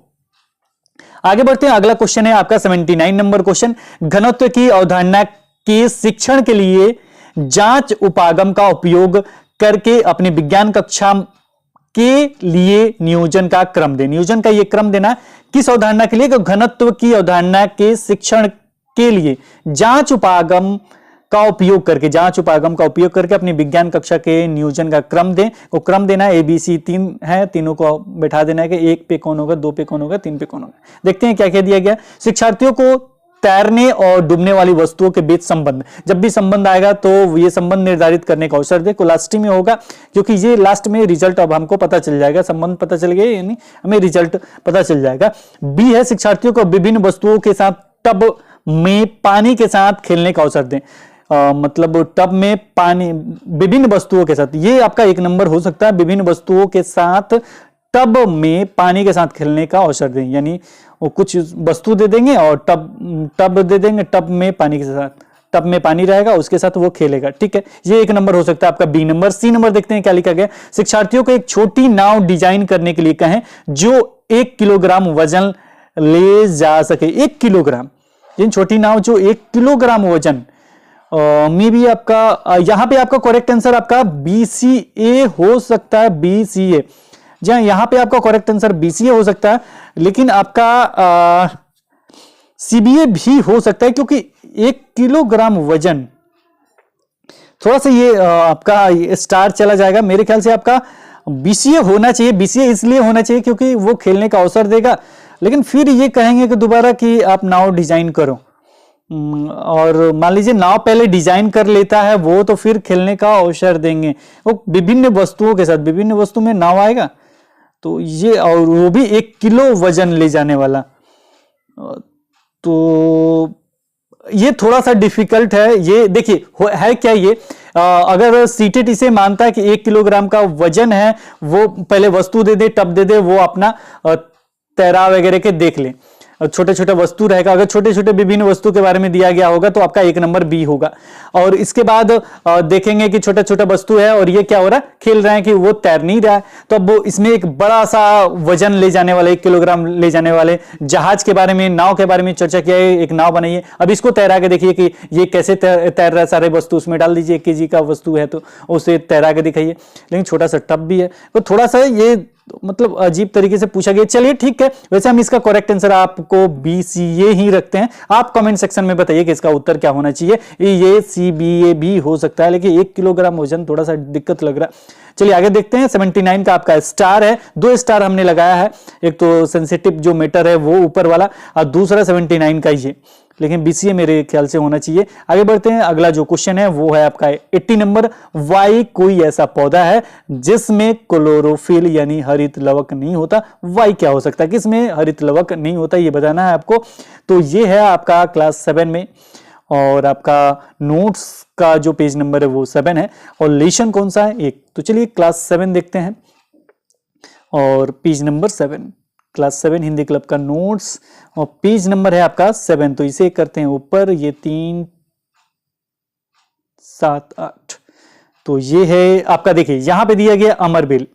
आगे बढ़ते हैं अगला क्वेश्चन है आपका 79 नंबर क्वेश्चन। घनत्व की अवधारणा के शिक्षण के लिए जांच उपागम का उपयोग करके अपनी विज्ञान कक्षा के लिए नियोजन का क्रम दे। नियोजन का ये क्रम देना किस अवधारणा के लिए, घनत्व की अवधारणा के शिक्षण के लिए जांच उपागम का उपयोग करके अपनी विज्ञान कक्षा के नियोजन का क्रम दें। वो क्रम देना है ABC 3 है, तीनों को बैठा देना है कि 1 पे कौन होगा, 2 पे कौन होगा, 3 पे कौन होगा। देखते हैं क्या क्या दिया गया। शिक्षार्थियों को तैरने और डूबने वाली वस्तुओं के बीच संबंध। जब भी संबंध आएगा तो ये संबंध निर्धारित करने का अवसर दे, कोलास्टी में होगा, क्योंकि ये लास्ट में रिजल्ट अब हमको पता चल जाएगा, संबंध पता चल गया यानी हमें रिजल्ट पता चल जाएगा। बी है शिक्षार्थियों को विभिन्न वस्तुओं के साथ टब में पानी के साथ खेलने का अवसर दें। मतलब टब में पानी विभिन्न वस्तुओं के साथ, ये आपका 1 नंबर हो सकता है। विभिन्न वस्तुओं के साथ टब में पानी के साथ खेलने का अवसर दें, यानी वो कुछ वस्तु दे देंगे और टब दे देंगे, टब में पानी के साथ, टब में पानी रहेगा उसके साथ वो खेलेगा। ठीक है, ये 1 नंबर हो सकता है आपका बी नंबर। सी नंबर देखते हैं क्या लिखा गया। शिक्षार्थियों को एक छोटी नाव डिजाइन करने के लिए कहें जो 1 किलोग्राम वजन ले जा सके। 1 किलोग्राम, छोटी नाव जो 1 किलोग्राम वजन में भी आपका यहां पे आपका करेक्ट आंसर आपका BCA हो सकता है, BCA। जहां यहां पे आपका करेक्ट आंसर BCA हो सकता है, लेकिन आपका CBA भी हो सकता है, क्योंकि 1 किलोग्राम वजन, थोड़ा सा ये आपका स्टार चला जाएगा। मेरे ख्याल से आपका BCA होना चाहिए। BCA इसलिए होना चाहिए क्योंकि वो खेलने का अवसर देगा, लेकिन फिर ये कहेंगे कि दोबारा कि आप नाव डिजाइन करो, और मान लीजिए नाव पहले डिजाइन कर लेता है वो, तो फिर खेलने का अवसर देंगे। वो विभिन्न वस्तुओं के साथ, विभिन्न वस्तु में नाव आएगा, तो ये, और वो भी 1 किलो वजन ले जाने वाला, तो ये थोड़ा सा डिफिकल्ट है। ये देखिए है क्या ये, अगर सीटेट इसे मानता है कि 1 किलोग्राम का वजन है, वो पहले वस्तु दे दे, टब दे दे, वो अपना तैराव वगैरह के देख ले, छोटे छोटे वस्तु रहेगा। अगर छोटे छोटे विभिन्न वस्तु के बारे में दिया गया होगा तो आपका 1 नंबर बी होगा। और इसके बाद देखेंगे कि छोटा छोटा वस्तु है और ये क्या हो रहा है, खेल रहे हैं कि वो तैर नहीं रहा है, तो अब वो इसमें एक बड़ा सा वजन ले जाने वाले, 1 किलोग्राम ले जाने वाले जहाज के बारे में, नाव के बारे में चर्चा किया है। एक नाव बनाइए, अब इसको तैरा के देखिए कि ये कैसे तैर रहा है। सारे वस्तु उसमें डाल दीजिए, 1 kg का वस्तु है तो उसे तैरा के दिखाइए। लेकिन छोटा सा टब भी है, तो थोड़ा सा ये मतलब अजीब तरीके से पूछा गया। चलिए ठीक है, वैसे हम इसका करेक्ट आंसर आपको BCA ही रखते हैं। आप कमेंट सेक्शन में बताइए कि इसका उत्तर क्या होना चाहिए। ये CBA भी हो सकता है, लेकिन 1 किलोग्राम वजन थोड़ा सा दिक्कत लग रहा है। चलिए आगे देखते हैं। 79 का आपका स्टार है, 2 स्टार हमने लगाया है। एक तो सेंसिटिव जो मैटर है वो ऊपर वाला, और दूसरा 79 का ये, लेकिन BCA मेरे ख्याल से होना चाहिए। आगे बढ़ते हैं। अगला जो क्वेश्चन है वो है आपका 80 नंबर। वाई कोई ऐसा पौधा है जिसमें क्लोरोफिल यानी हरित लवक नहीं होता। वाई क्या हो सकता है, किसमें हरित लवक नहीं होता, ये बताना है आपको। तो ये है आपका क्लास 7 में, और आपका नोट्स का जो पेज नंबर है वो 7 है, और लेशन कौन सा है, 1। तो चलिए क्लास 7 देखते हैं, और page number 7, class 7 Hindi club का नोट्स, और पेज नंबर है आपका 7। तो इसे करते हैं ऊपर, ये 3 7 8। तो ये है आपका, देखिए यहां पे दिया गया अमरबेल।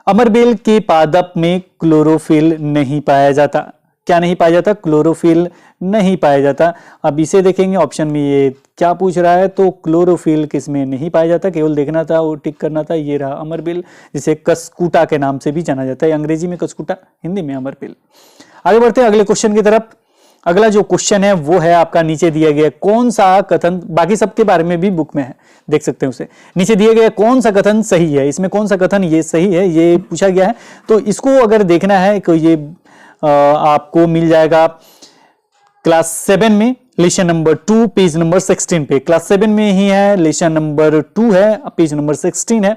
अमरबेल के पादप में क्लोरोफिल नहीं पाया जाता। क्या नहीं पाया जाता, क्लोरोफिल नहीं पाया जाता। अब इसे देखेंगे ऑप्शन में ये क्या पूछ रहा है, तो क्लोरोफिल किसमें नहीं पाया जाता, केवल देखना था और टिक करना था। ये रहा अमरबेल, जिसे कसकूटा के नाम से भी जाना जाता है, अंग्रेजी में कसकूटा, हिंदी में अमरबेल। आगे बढ़ते हैं अगले क्वेश्चन की तरफ। अगला जो क्वेश्चन है वो है आपका, नीचे दिया गया कौन सा कथन, बाकी सबके बारे में भी बुक में है, देख सकते हैं उसे। नीचे दिया गया कौन सा कथन सही है, इसमें कौन सा कथन ये सही है, ये पूछा गया है। तो इसको अगर देखना है तो ये आपको मिल जाएगा क्लास 7 में, लेसन नंबर 2 पेज नंबर 16 पे। क्लास 7 में ही है, लेसन नंबर 2 है, पेज नंबर 16 है।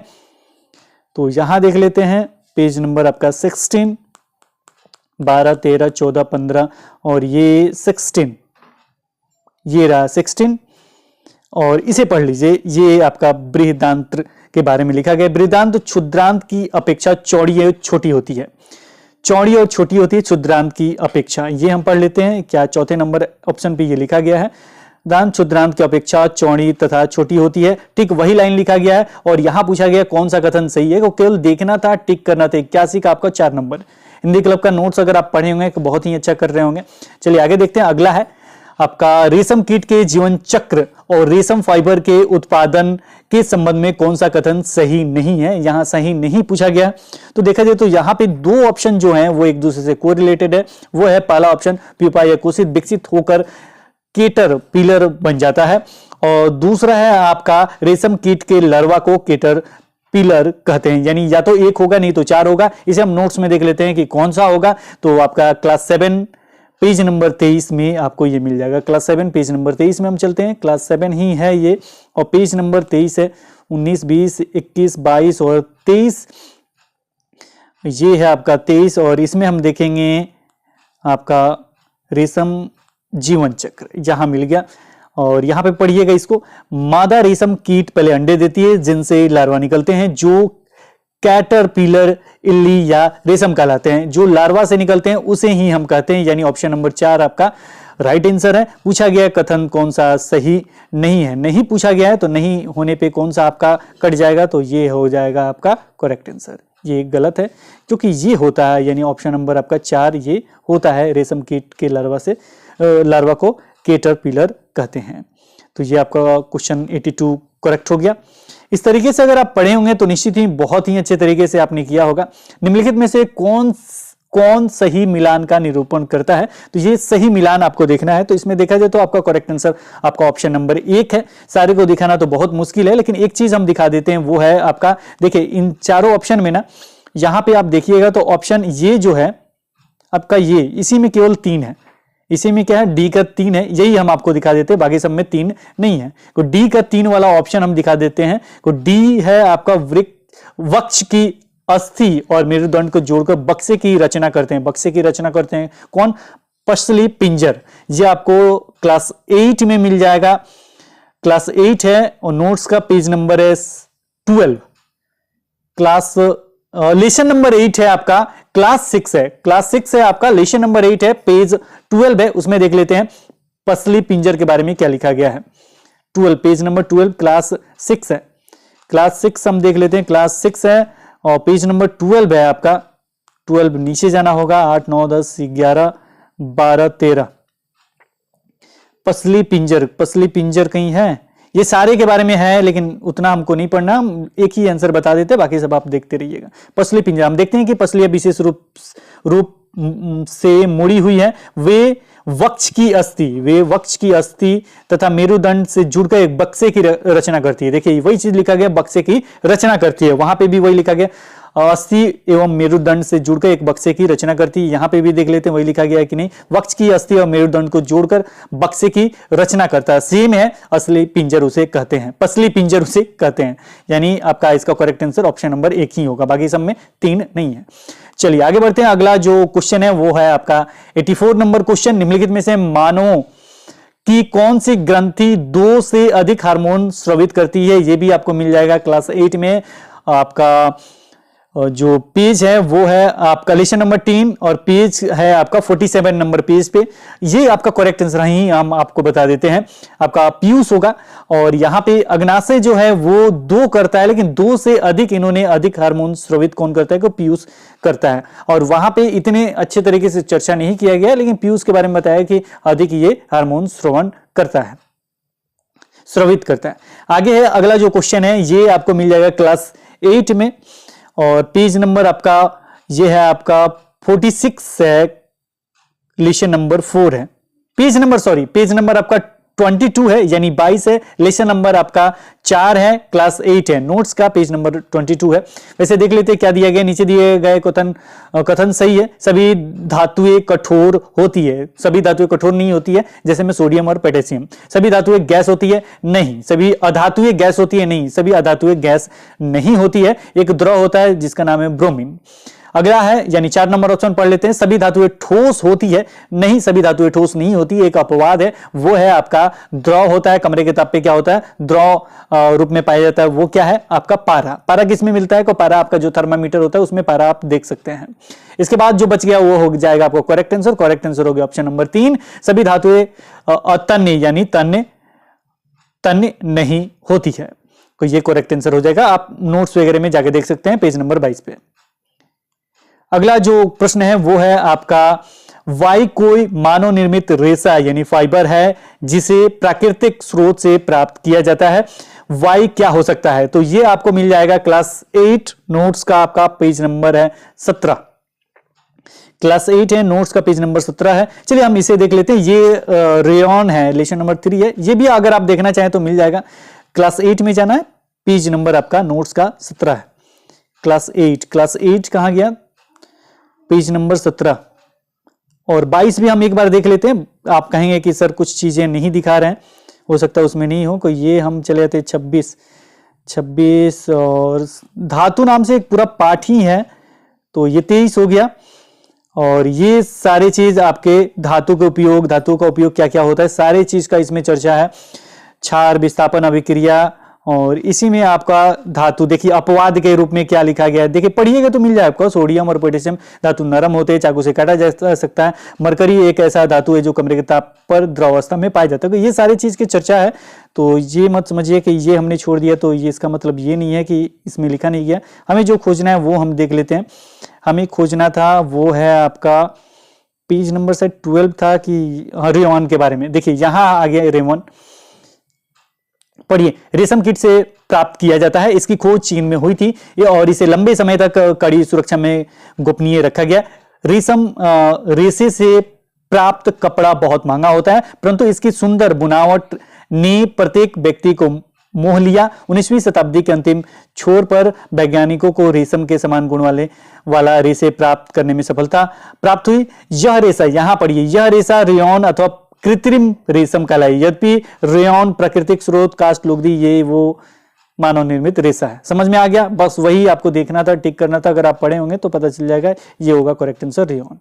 तो यहां देख लेते हैं पेज नंबर आपका 16, 12 13 14 15 और ये 16, ये रहा 16। और इसे पढ़ लीजिए, ये आपका बृहदांत्र के बारे में लिखा गया। बृहदांत क्षुद्रांत की अपेक्षा चौड़ी और छोटी होती है, चौड़ी और छोटी होती है क्षुद्रांत की अपेक्षा। ये हम पढ़ लेते हैं, क्या चौथे नंबर ऑप्शन पे ये लिखा गया है, दांत क्षुद्रांत की अपेक्षा चौड़ी तथा छोटी होती है। ठीक वही लाइन लिखा गया है, और यहां पूछा गया कौन सा कथन सही है, वो केवल देखना था, टिक करना था। 81 का आपका 4 नंबर। हिंदी क्लब का नोट्स अगर आप पढ़े होंगे तो बहुत ही अच्छा कर रहे होंगे। चलिए आगे देखते हैं। अगला है आपका रेशम कीट के जीवन चक्र और रेशम फाइबर के उत्पादन के संबंध में कौन सा कथन सही नहीं है। यहां सही नहीं पूछा गया। तो देखा जाए तो यहां पे 2 ऑप्शन जो हैं वो एक दूसरे से कोरिलेटेड है। वो है पहला ऑप्शन, प्यूपा या कोशित विकसित होकर केटर पिलर बन जाता है, और दूसरा है आपका रेशम कीट के larva को केटर पिलर कहते हैं। यानी या तो 1 होगा नहीं तो 4 होगा। इसे हम नोट्स में देख लेते हैं कि कौन सा होगा। तो आपका क्लास 7 पेज नंबर 23 में आपको ये मिल जाएगा। क्लास 7 पेज नंबर 23 में हम चलते हैं, क्लास 7 ही है ये, और पेज नंबर 23 है। 19, 20, 21, 22 और 23, ये है आपका 23, और इसमें हम देखेंगे आपका रेशम जीवन चक्र यहां मिल गया। और यहां पे पढ़िएगा इसको, मादा रेशम कीट पहले अंडे देती है जिनसे लार्वा निकलते हैं जो कैटरपिलर, इल्ली या रेशम कहलाते हैं। जो लार्वा से निकलते हैं उसे ही हम कहते हैं, यानी ऑप्शन नंबर 4 आपका राइट आंसर है। पूछा गया कथन कौन सा सही नहीं है, नहीं पूछा गया है तो नहीं होने पे कौन सा आपका कट जाएगा, तो ये हो जाएगा आपका करेक्ट आंसर। ये गलत है क्योंकि ये होता है, यानी ऑप्शन नंबर आपका 4 ये होता है, रेशम कीट के लार्वा को कैटरपिलर कहते हैं। तो ये आपका क्वेश्चन 82 करेक्ट हो गया। इस तरीके से अगर आप पढ़े होंगे तो निश्चित ही बहुत ही अच्छे तरीके से आपने किया होगा। निम्नलिखित में से कौन सही मिलान का निरूपण करता है, तो ये सही मिलान आपको देखना है। तो इसमें देखा जाए तो आपका करेक्ट आंसर आपका ऑप्शन नंबर 1 है। सारे को दिखाना तो बहुत मुश्किल है, लेकिन एक चीज हम दिखा देते हैं, वो है आपका, देखिए इन चारों ऑप्शन में ना, यहां पे आप देखिएगा तो ऑप्शन ये जो है आपका, ये इसी में केवल 3 है। इसी में क्या है, डी का 3 है, यही हम आपको दिखा देते हैं, बाकी सब में 3 नहीं है। तो डी का 3 वाला ऑप्शन हम दिखा देते हैं। तो डी है आपका वक्ष की अस्थि और मेरुदंड को जोड़कर बक्से की रचना करते हैं। बक्से की रचना करते हैं कौन, पसली पिंजर। ये आपको क्लास 8 में मिल जाएगा। क्लास 8 है और नोट्स का पेज नंबर है 12। क्लास लेसन नंबर 8 है आपका, क्लास 6 है। क्लास 6 है आपका, लेसन नंबर 8 है, पेज 12 है। उसमें देख लेते हैं पसली पिंजर के बारे में क्या लिखा गया है। 12 पेज नंबर 12 क्लास 6 है। क्लास 6 हम देख लेते हैं, क्लास 6 है और पेज नंबर 12 है आपका। 12 नीचे जाना होगा, 8, 9, 10, 11, 12, 13। पसली पिंजर कहीं है, ये सारे के बारे में है लेकिन उतना हमको नहीं पढ़ना, हम एक ही आंसर बता देते, बाकी सब आप देखते रहिएगा। पसली पिंजर हम देखते हैं कि पसलियां विशेष रूप से मुड़ी हुई है। वे वक्ष की अस्थि तथा मेरुदंड से जुड़कर एक बक्से की रचना करती है। देखिए वही चीज लिखा गया, बक्से की रचना करती है, वहां पे भी वही लिखा गया, अस्थि एवं मेरुदंड से जुड़कर एक बक्से की रचना करती है। यहां पे भी देख लेते हैं वही लिखा गया है कि नहीं, वक्ष की अस्थि और मेरुदंड को जोड़कर बक्से की रचना करता है। सेम है, असली पिंजर उसे कहते हैं, पसली पिंजर उसे कहते हैं। यानी आपका इसका करेक्ट आंसर ऑप्शन नंबर 1 ही होगा, बाकी सब में 3 नहीं है। चलिए आगे बढ़ते हैं। अगला जो क्वेश्चन है वो है आपका 84 नंबर क्वेश्चन। निम्नलिखित में से मानव की कौन सी ग्रंथि 2 से अधिक हार्मोन स्रावित करती है, ये भी आपको मिल जाएगा क्लास 8 में। आपका जो पेज है वो है आपका लेसन नंबर 3 और पेज है आपका 47 नंबर पेज पे। ये आपका करेक्ट आंसर ही हम आपको बता देते हैं, आपका पीयूष होगा। और यहां पे अग्नाशय जो है वो 2 करता है, लेकिन 2 से अधिक इन्होंने अधिक हार्मोन स्रावित कौन करता है, को पीयूष करता है। और वहां पे इतने अच्छे तरीके से चर्चा नहीं किया गया, लेकिन पीयूष के बारे में बताया कि अधिक ये हार्मोन स्रावित करता है। आगे है अगला जो क्वेश्चन है, ये आपको मिल जाएगा क्लास 8 में और पेज नंबर आपका ये है आपका 46 है, लेसन नंबर 4 है। पेज नंबर आपका 22 है, यानी 22 है। लेसन नंबर आपका 4 है, क्लास 8 है। नोट्स का पेज नंबर 22 है। वैसे देख लेते हैं क्या दिया गया, नीचे दिए गए कथन सही है। सभी धातुएं कठोर होती है, सभी धातुएं कठोर नहीं होती है, जैसे में सोडियम और पोटेशियम। सभी धातुएं गैस होती है, नहीं। सभी अधातुएं गैस होती है, नहीं। सभी अधातुएं गैस नहीं होती है। एक द्रव होता है जिसका नाम है ब्रोमीन। अगला है, यानी 4 नंबर ऑप्शन पढ़ लेते हैं। सभी धातुएं ठोस होती है, नहीं। सभी धातुएं ठोस नहीं होती, एक अपवाद है, वो है आपका द्रव होता है। कमरे के ताप पे क्या होता है, द्रव रूप में पाया जाता है, वो क्या है आपका पारा। पारा किस में मिलता है, को पारा आपका जो थर्मामीटर होता है उसमें पारा आप देख सकते हैं। इसके बाद जो बच गया वो हो जाएगा आपको करेक्ट आंसर। करेक्ट आंसर हो गया ऑप्शन नंबर 3। सभी धातुएं अतन्य यानी तन्य नहीं होती है, तो ये करेक्ट आंसर हो जाएगा। आप नोट्स वगैरह में जाके देख सकते हैं पेज नंबर 22 पे। अगला जो प्रश्न है वो है आपका, वाई कोई मानव निर्मित रेशा यानी फाइबर है जिसे प्राकृतिक स्रोत से प्राप्त किया जाता है। वाई क्या हो सकता है, तो ये आपको मिल जाएगा क्लास 8 नोट्स का आपका पेज नंबर है 17। क्लास 8 है, नोट्स का पेज नंबर 17 है। चलिए हम इसे देख लेते हैं। ये रेयन है, लेसन नंबर 3 है। ये भी अगर आप देखना चाहें तो मिल जाएगा। क्लास 8 में जाना है, पेज नंबर आपका नोट्स का 17 है। क्लास 8 कहां गया, पेज नंबर 17। और 22 भी हम एक बार देख लेते हैं। आप कहेंगे कि सर कुछ चीजें नहीं दिखा रहे हैं, हो सकता है उसमें नहीं हो, तो ये हम चले जाते हैं 26 और धातु नाम से एक पूरा पाठ ही है, तो ये 23 हो गया। और ये सारे चीज आपके धातु का उपयोग क्या क्या होता है, सारे चीज का इसमें चर्चा है। क्षार, विस्थापन, अभिक्रिया, और इसी में आपका धातु देखिए अपवाद के रूप में क्या लिखा गया है, देखिए पढ़िएगा तो मिल जाए आपको। सोडियम और पोटेशियम धातु नरम होते हैं, चाकू से काटा जा सकता है। मरकरी एक ऐसा धातु है जो कमरे के ताप पर द्रवावस्था में पाया जाता है। तो ये सारी चीज की चर्चा है, तो ये मत समझिए कि ये हमने छोड़ दिया तो ये इसका मतलब ये नहीं है कि इसमें लिखा नहीं गया। हमें जो खोजना है वो हम देख लेते हैं। हमें खोजना था वो है आपका पेज नंबर से 12 था कि रेयॉन के बारे में। देखिए यहाँ आ गया रेयॉन, पढ़िए। रेशम कीट से प्राप्त किया जाता है, इसकी खोज चीन में हुई थी ये, और इसे लंबे समय तक कड़ी सुरक्षा में गोपनीय रखा गया। रेशे से प्राप्त कपड़ा बहुत महंगा होता है, परंतु इसकी सुंदर बुनावट ने प्रत्येक व्यक्ति को मोह लिया। 19वीं शताब्दी के अंतिम छोर पर वैज्ञानिकों को रेशम के समान गुण वाला रेशे प्राप्त करने में सफलता प्राप्त हुई। यह रेशा, यहां पढ़िए, यह रेशा रेयॉन अथवा कृत्रिम रेशम कहलाई। यद्यपि रेयॉन प्राकृतिक स्रोत कास्ट लुगदी, ये वो मानव निर्मित रेशा है। समझ में आ गया? बस वही आपको देखना था, टिक करना था। अगर आप पढ़े होंगे तो पता चल जाएगा, ये होगा करेक्ट आंसर रेयॉन।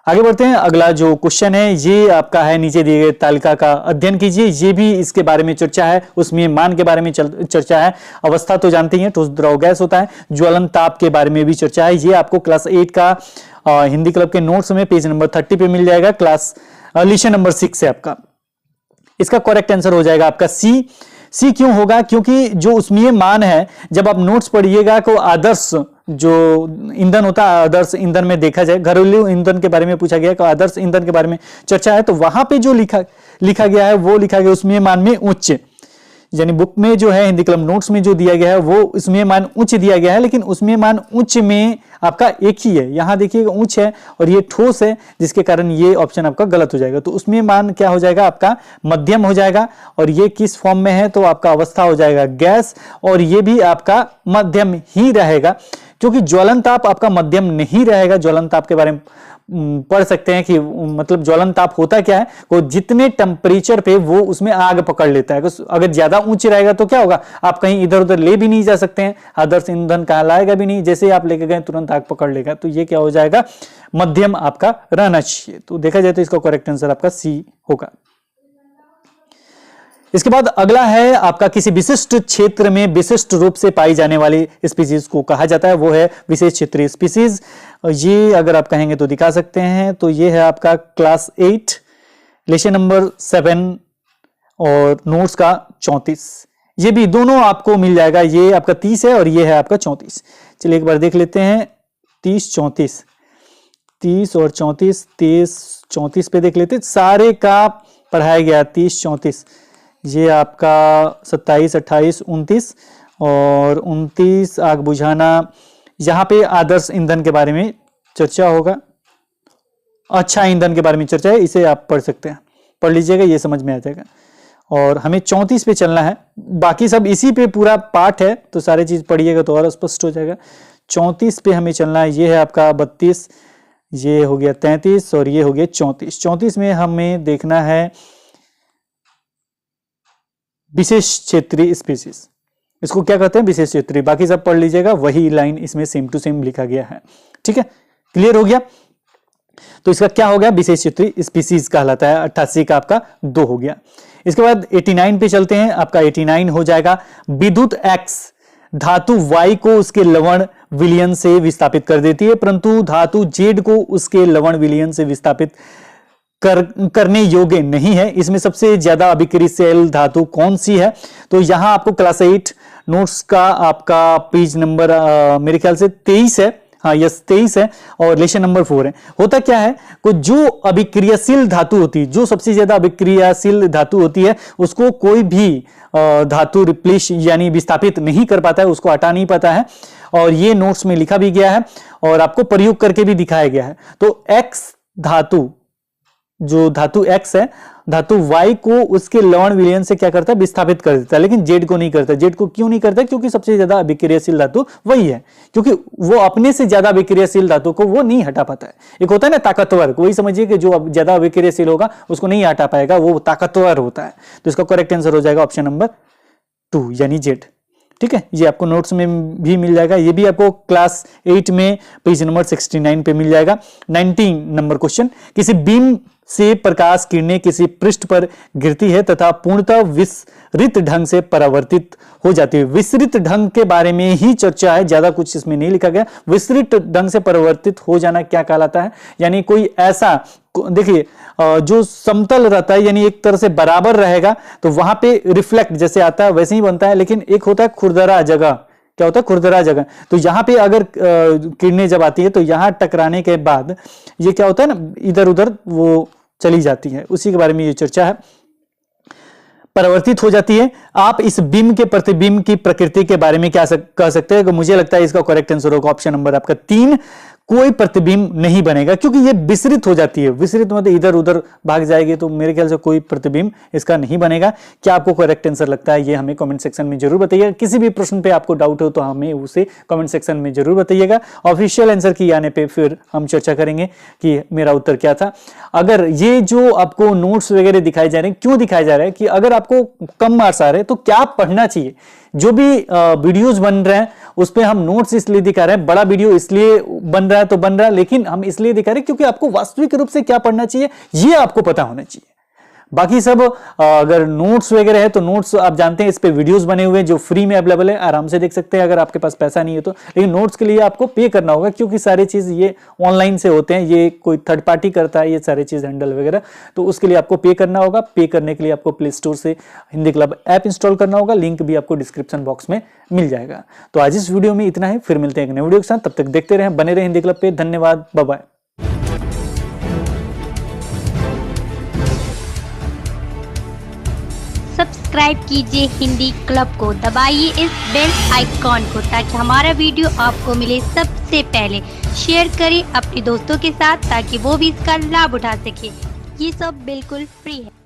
आगे बढ़ते हैं। अगला जो क्वेश्चन है ये आपका है, नीचे दिए गए तालिका का अध्ययन कीजिए। ये भी इसके बारे में चर्चा है, उसमें मान के बारे में चर्चा है। अवस्था तो जानते ही हैं, ठोस द्रव गैस होता है। ज्वलन ताप के बारे में भी चर्चा है। ये आपको क्लास 8 का हिंदी क्लब के नोट्स में पेज नंबर 30 पे मिल जाएगा। क्लास लेशन नंबर 6 है आपका। इसका करेक्ट आंसर हो जाएगा आपका सी क्यों होगा? क्योंकि जो उसमें मान है, जब आप नोट्स पढ़िएगा तो आदर्श जो ईंधन होता है, आदर्श ईंधन में देखा जाए, घरेलू ईंधन के बारे में पूछा गया तो आदर्श ईंधन के बारे में चर्चा है, तो वहां पे जो लिखा गया है वो लिखा गया उसमें मान में उच्च, यानी बुक में जो है हिंदी क्लब नोट्स में जो दिया गया है वो उसमें मान उच्च दिया गया है, लेकिन उसमें मान उच्च में आपका एक ही है। यहां देखिएगा उच्च है और ये ठोस है, जिसके कारण ये ऑप्शन आपका गलत हो जाएगा। तो उसमें मान क्या हो जाएगा? आपका मध्यम हो जाएगा। और ये किस फॉर्म में है? तो आपका अवस्था हो जाएगा गैस, और ये भी आपका मध्यम ही रहेगा, क्योंकि ज्वलन ताप आपका मध्यम नहीं रहेगा। ज्वलन ताप के बारे में पढ़ सकते हैं कि मतलब ज्वलन ताप होता क्या है, वो जितने टेम्परेचर पे वो उसमें आग पकड़ लेता है। अगर ज्यादा ऊंच रहेगा तो क्या होगा? आप कहीं इधर उधर ले भी नहीं जा सकते हैं, आदर्श ईंधन कहलाएगा भी नहीं, जैसे आप लेके गए तुरंत आग पकड़ लेगा। तो ये क्या हो जाएगा? मध्यम आपका रहना चाहिए। तो देखा जाए तो इसका करेक्ट आंसर आपका सी होगा। इसके बाद अगला है आपका, किसी विशिष्ट क्षेत्र में विशिष्ट रूप से पाई जाने वाली स्पीसीज को कहा जाता है, वो है विशेष क्षेत्रीय स्पीसीज। ये अगर आप कहेंगे तो दिखा सकते हैं। तो ये है आपका क्लास 8 लेसन नंबर 7 और नोट्स का 34। ये भी दोनों आपको मिल जाएगा। ये आपका 30 है और ये है आपका 34। चलिए एक बार देख लेते हैं। 30 34 30 और 34 23 34 पे देख लेते हैं। सारे का पढ़ाया गया 30 34। ये आपका 27 28 29 और 29 आग बुझाना। यहाँ पे आदर्श ईंधन के बारे में चर्चा होगा, अच्छा ईंधन के बारे में चर्चा है, इसे आप पढ़ सकते हैं, पढ़ लीजिएगा, ये समझ में आ जाएगा। और हमें 34 पे चलना है, बाकी सब इसी पे पूरा पाठ है, तो सारी चीज पढ़िएगा तो और स्पष्ट हो जाएगा। 34 पे हमें चलना है। ये है आपका 32, ये हो गया 33 और ये हो गया 34। 34 में हमें देखना है विशेष क्षेत्रीय स्पीसीज। इसको क्या कहते हैं? विशेष क्षेत्रीय। बाकी सब पढ़ लीजिएगा, वही लाइन इसमें सेम टू सेम लिखा गया है। ठीक है, क्लियर हो गया? तो इसका क्या हो गया? विशेष क्षेत्रीय स्पीसीज कहलाता है। 88 का आपका 2 हो गया। इसके बाद 89 पे चलते हैं। आपका 89 हो जाएगा, विद्युत एक्स धातु Y को उसके लवण विलयन से विस्थापित कर देती है, परंतु धातु Z को उसके लवण विलयन से विस्थापित करने योग्य नहीं है। इसमें सबसे ज्यादा अभिक्रियाशील धातु कौन सी है? तो यहां आपको क्लास 8 नोट्स का आपका पेज नंबर मेरे ख्याल से 23 है। हाँ, यस 23 है और लेसन नंबर 4 है। होता क्या है, को जो अभिक्रियाशील धातु होती है, जो सबसे ज्यादा अभिक्रियाशील धातु होती है, उसको कोई भी धातु रिप्लेस यानी विस्थापित नहीं कर पाता है, उसको हटा नहीं पाता है। और ये नोट्स में लिखा भी गया है और आपको प्रयोग करके भी दिखाया गया है। तो एक्स धातु जो धातु X है, धातु Y को उसके लवण विलयन से क्या करता है, विस्थापित कर देता है, लेकिन Z को नहीं करता। Z को क्यों नहीं करता? क्योंकि सबसे ज्यादा अभिक्रियाशील धातु वही है, क्योंकि वो अपने से ज्यादा अभिक्रियाशील धातु को वो नहीं हटा पाता है। एक होता है ना ताकतवर, वही समझिए कि जो ज्यादा अभिक्रियाशील होगा उसको नहीं हटा पाएगा, वो ताकतवर होता है। तो इसका करेक्ट आंसर हो जाएगा ऑप्शन नंबर 2 यानी Z। ठीक है, ये आपको नोट्स में भी मिल जाएगा, ये भी आपको क्लास 8 में पेज नंबर 69 पे मिल जाएगा। 19 नंबर क्वेश्चन, किसी बीम से प्रकाश किरणें किसी पृष्ठ पर गिरती है तथा पूर्णतः विसरित ढंग से परावर्तित हो जाती है। विसरित ढंग के बारे में ही चर्चा है, ज्यादा कुछ इसमें नहीं लिखा गया। विसरित ढंग से परावर्तित हो जाना क्या कहलाता है? यानी कोई ऐसा, देखिए जो समतल रहता है यानी एक तरह से बराबर रहेगा तो वहां पे रिफ्लेक्ट जैसे आता है वैसे ही बनता है, लेकिन एक होता है खुरदरा जगह। क्या होता है? खुरदरा जगह। तो यहां पे अगर किरणें जब आती है तो यहां टकराने के बाद ये क्या होता है ना, इधर उधर वो चली जाती है, उसी के बारे में ये चर्चा है। परावर्तित हो जाती है। आप इस बिंब के प्रतिबिंब की प्रकृति के बारे में क्या कह सकते हैं? मुझे लगता है इसका करेक्ट आंसर होगा ऑप्शन नंबर आपका 3, कोई प्रतिबिंब नहीं बनेगा, क्योंकि ये विसरित हो जाती है। विसरित मतलब इधर उधर भाग जाएगी, तो मेरे ख्याल से कोई प्रतिबिंब इसका नहीं बनेगा। क्या आपको करेक्ट आंसर लगता है ये हमें कमेंट सेक्शन में जरूर बताइएगा। किसी भी प्रश्न पे आपको डाउट हो तो हमें उसे कमेंट सेक्शन में जरूर बताइएगा। ऑफिशियल आंसर की आने पे फिर हम चर्चा करेंगे कि मेरा उत्तर क्या था। अगर ये जो आपको नोट्स वगैरह दिखाए जा रहे हैं, क्यों दिखाए जा रहे हैं कि अगर आपको कम मार्क्स आ रहे हैं तो क्या पढ़ना चाहिए। जो भी वीडियोस बन रहे हैं उस पे हम नोट्स इसलिए दिखा रहे हैं, बड़ा वीडियो इसलिए बन रहा है तो बन रहा है, लेकिन हम इसलिए दिखा रहे हैं क्योंकि आपको वास्तविक रूप से क्या पढ़ना चाहिए ये आपको पता होना चाहिए। बाकी सब अगर नोट्स वगैरह है तो नोट्स आप जानते हैं इस पे वीडियोस बने हुए हैं जो फ्री में अवेलेबल है, आराम से देख सकते हैं अगर आपके पास पैसा नहीं है तो। लेकिन नोट्स के लिए आपको पे करना होगा, क्योंकि सारी चीज ये ऑनलाइन से होते हैं, ये कोई थर्ड पार्टी करता है ये सारी चीज हैंडल वगैरह, तो उसके लिए आपको पे करना होगा। पे करने के लिए आपको प्ले स्टोर से हिंदी क्लब ऐप इंस्टॉल करना होगा, लिंक भी आपको डिस्क्रिप्शन बॉक्स में मिल जाएगा। तो आज इस वीडियो में इतना ही, फिर मिलते हैं एक नए वीडियो के साथ, तब तक देखते रहें, बने रहे हिंदी क्लब पे। धन्यवाद, बाय बाय। सब्सक्राइब कीजिए हिंदी क्लब को, दबाइए इस बेल आइकॉन को ताकि हमारा वीडियो आपको मिले सबसे पहले। शेयर करें अपने दोस्तों के साथ ताकि वो भी इसका लाभ उठा सके। ये सब बिल्कुल फ्री है।